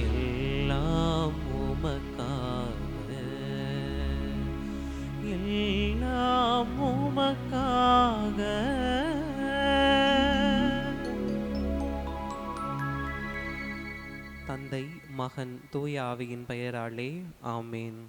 எல்லாம் உமக்காக, எல்லாம் உமக்காக. தந்தை, மகன், தூய ஆவியின் பெயராலே ஆமேன்.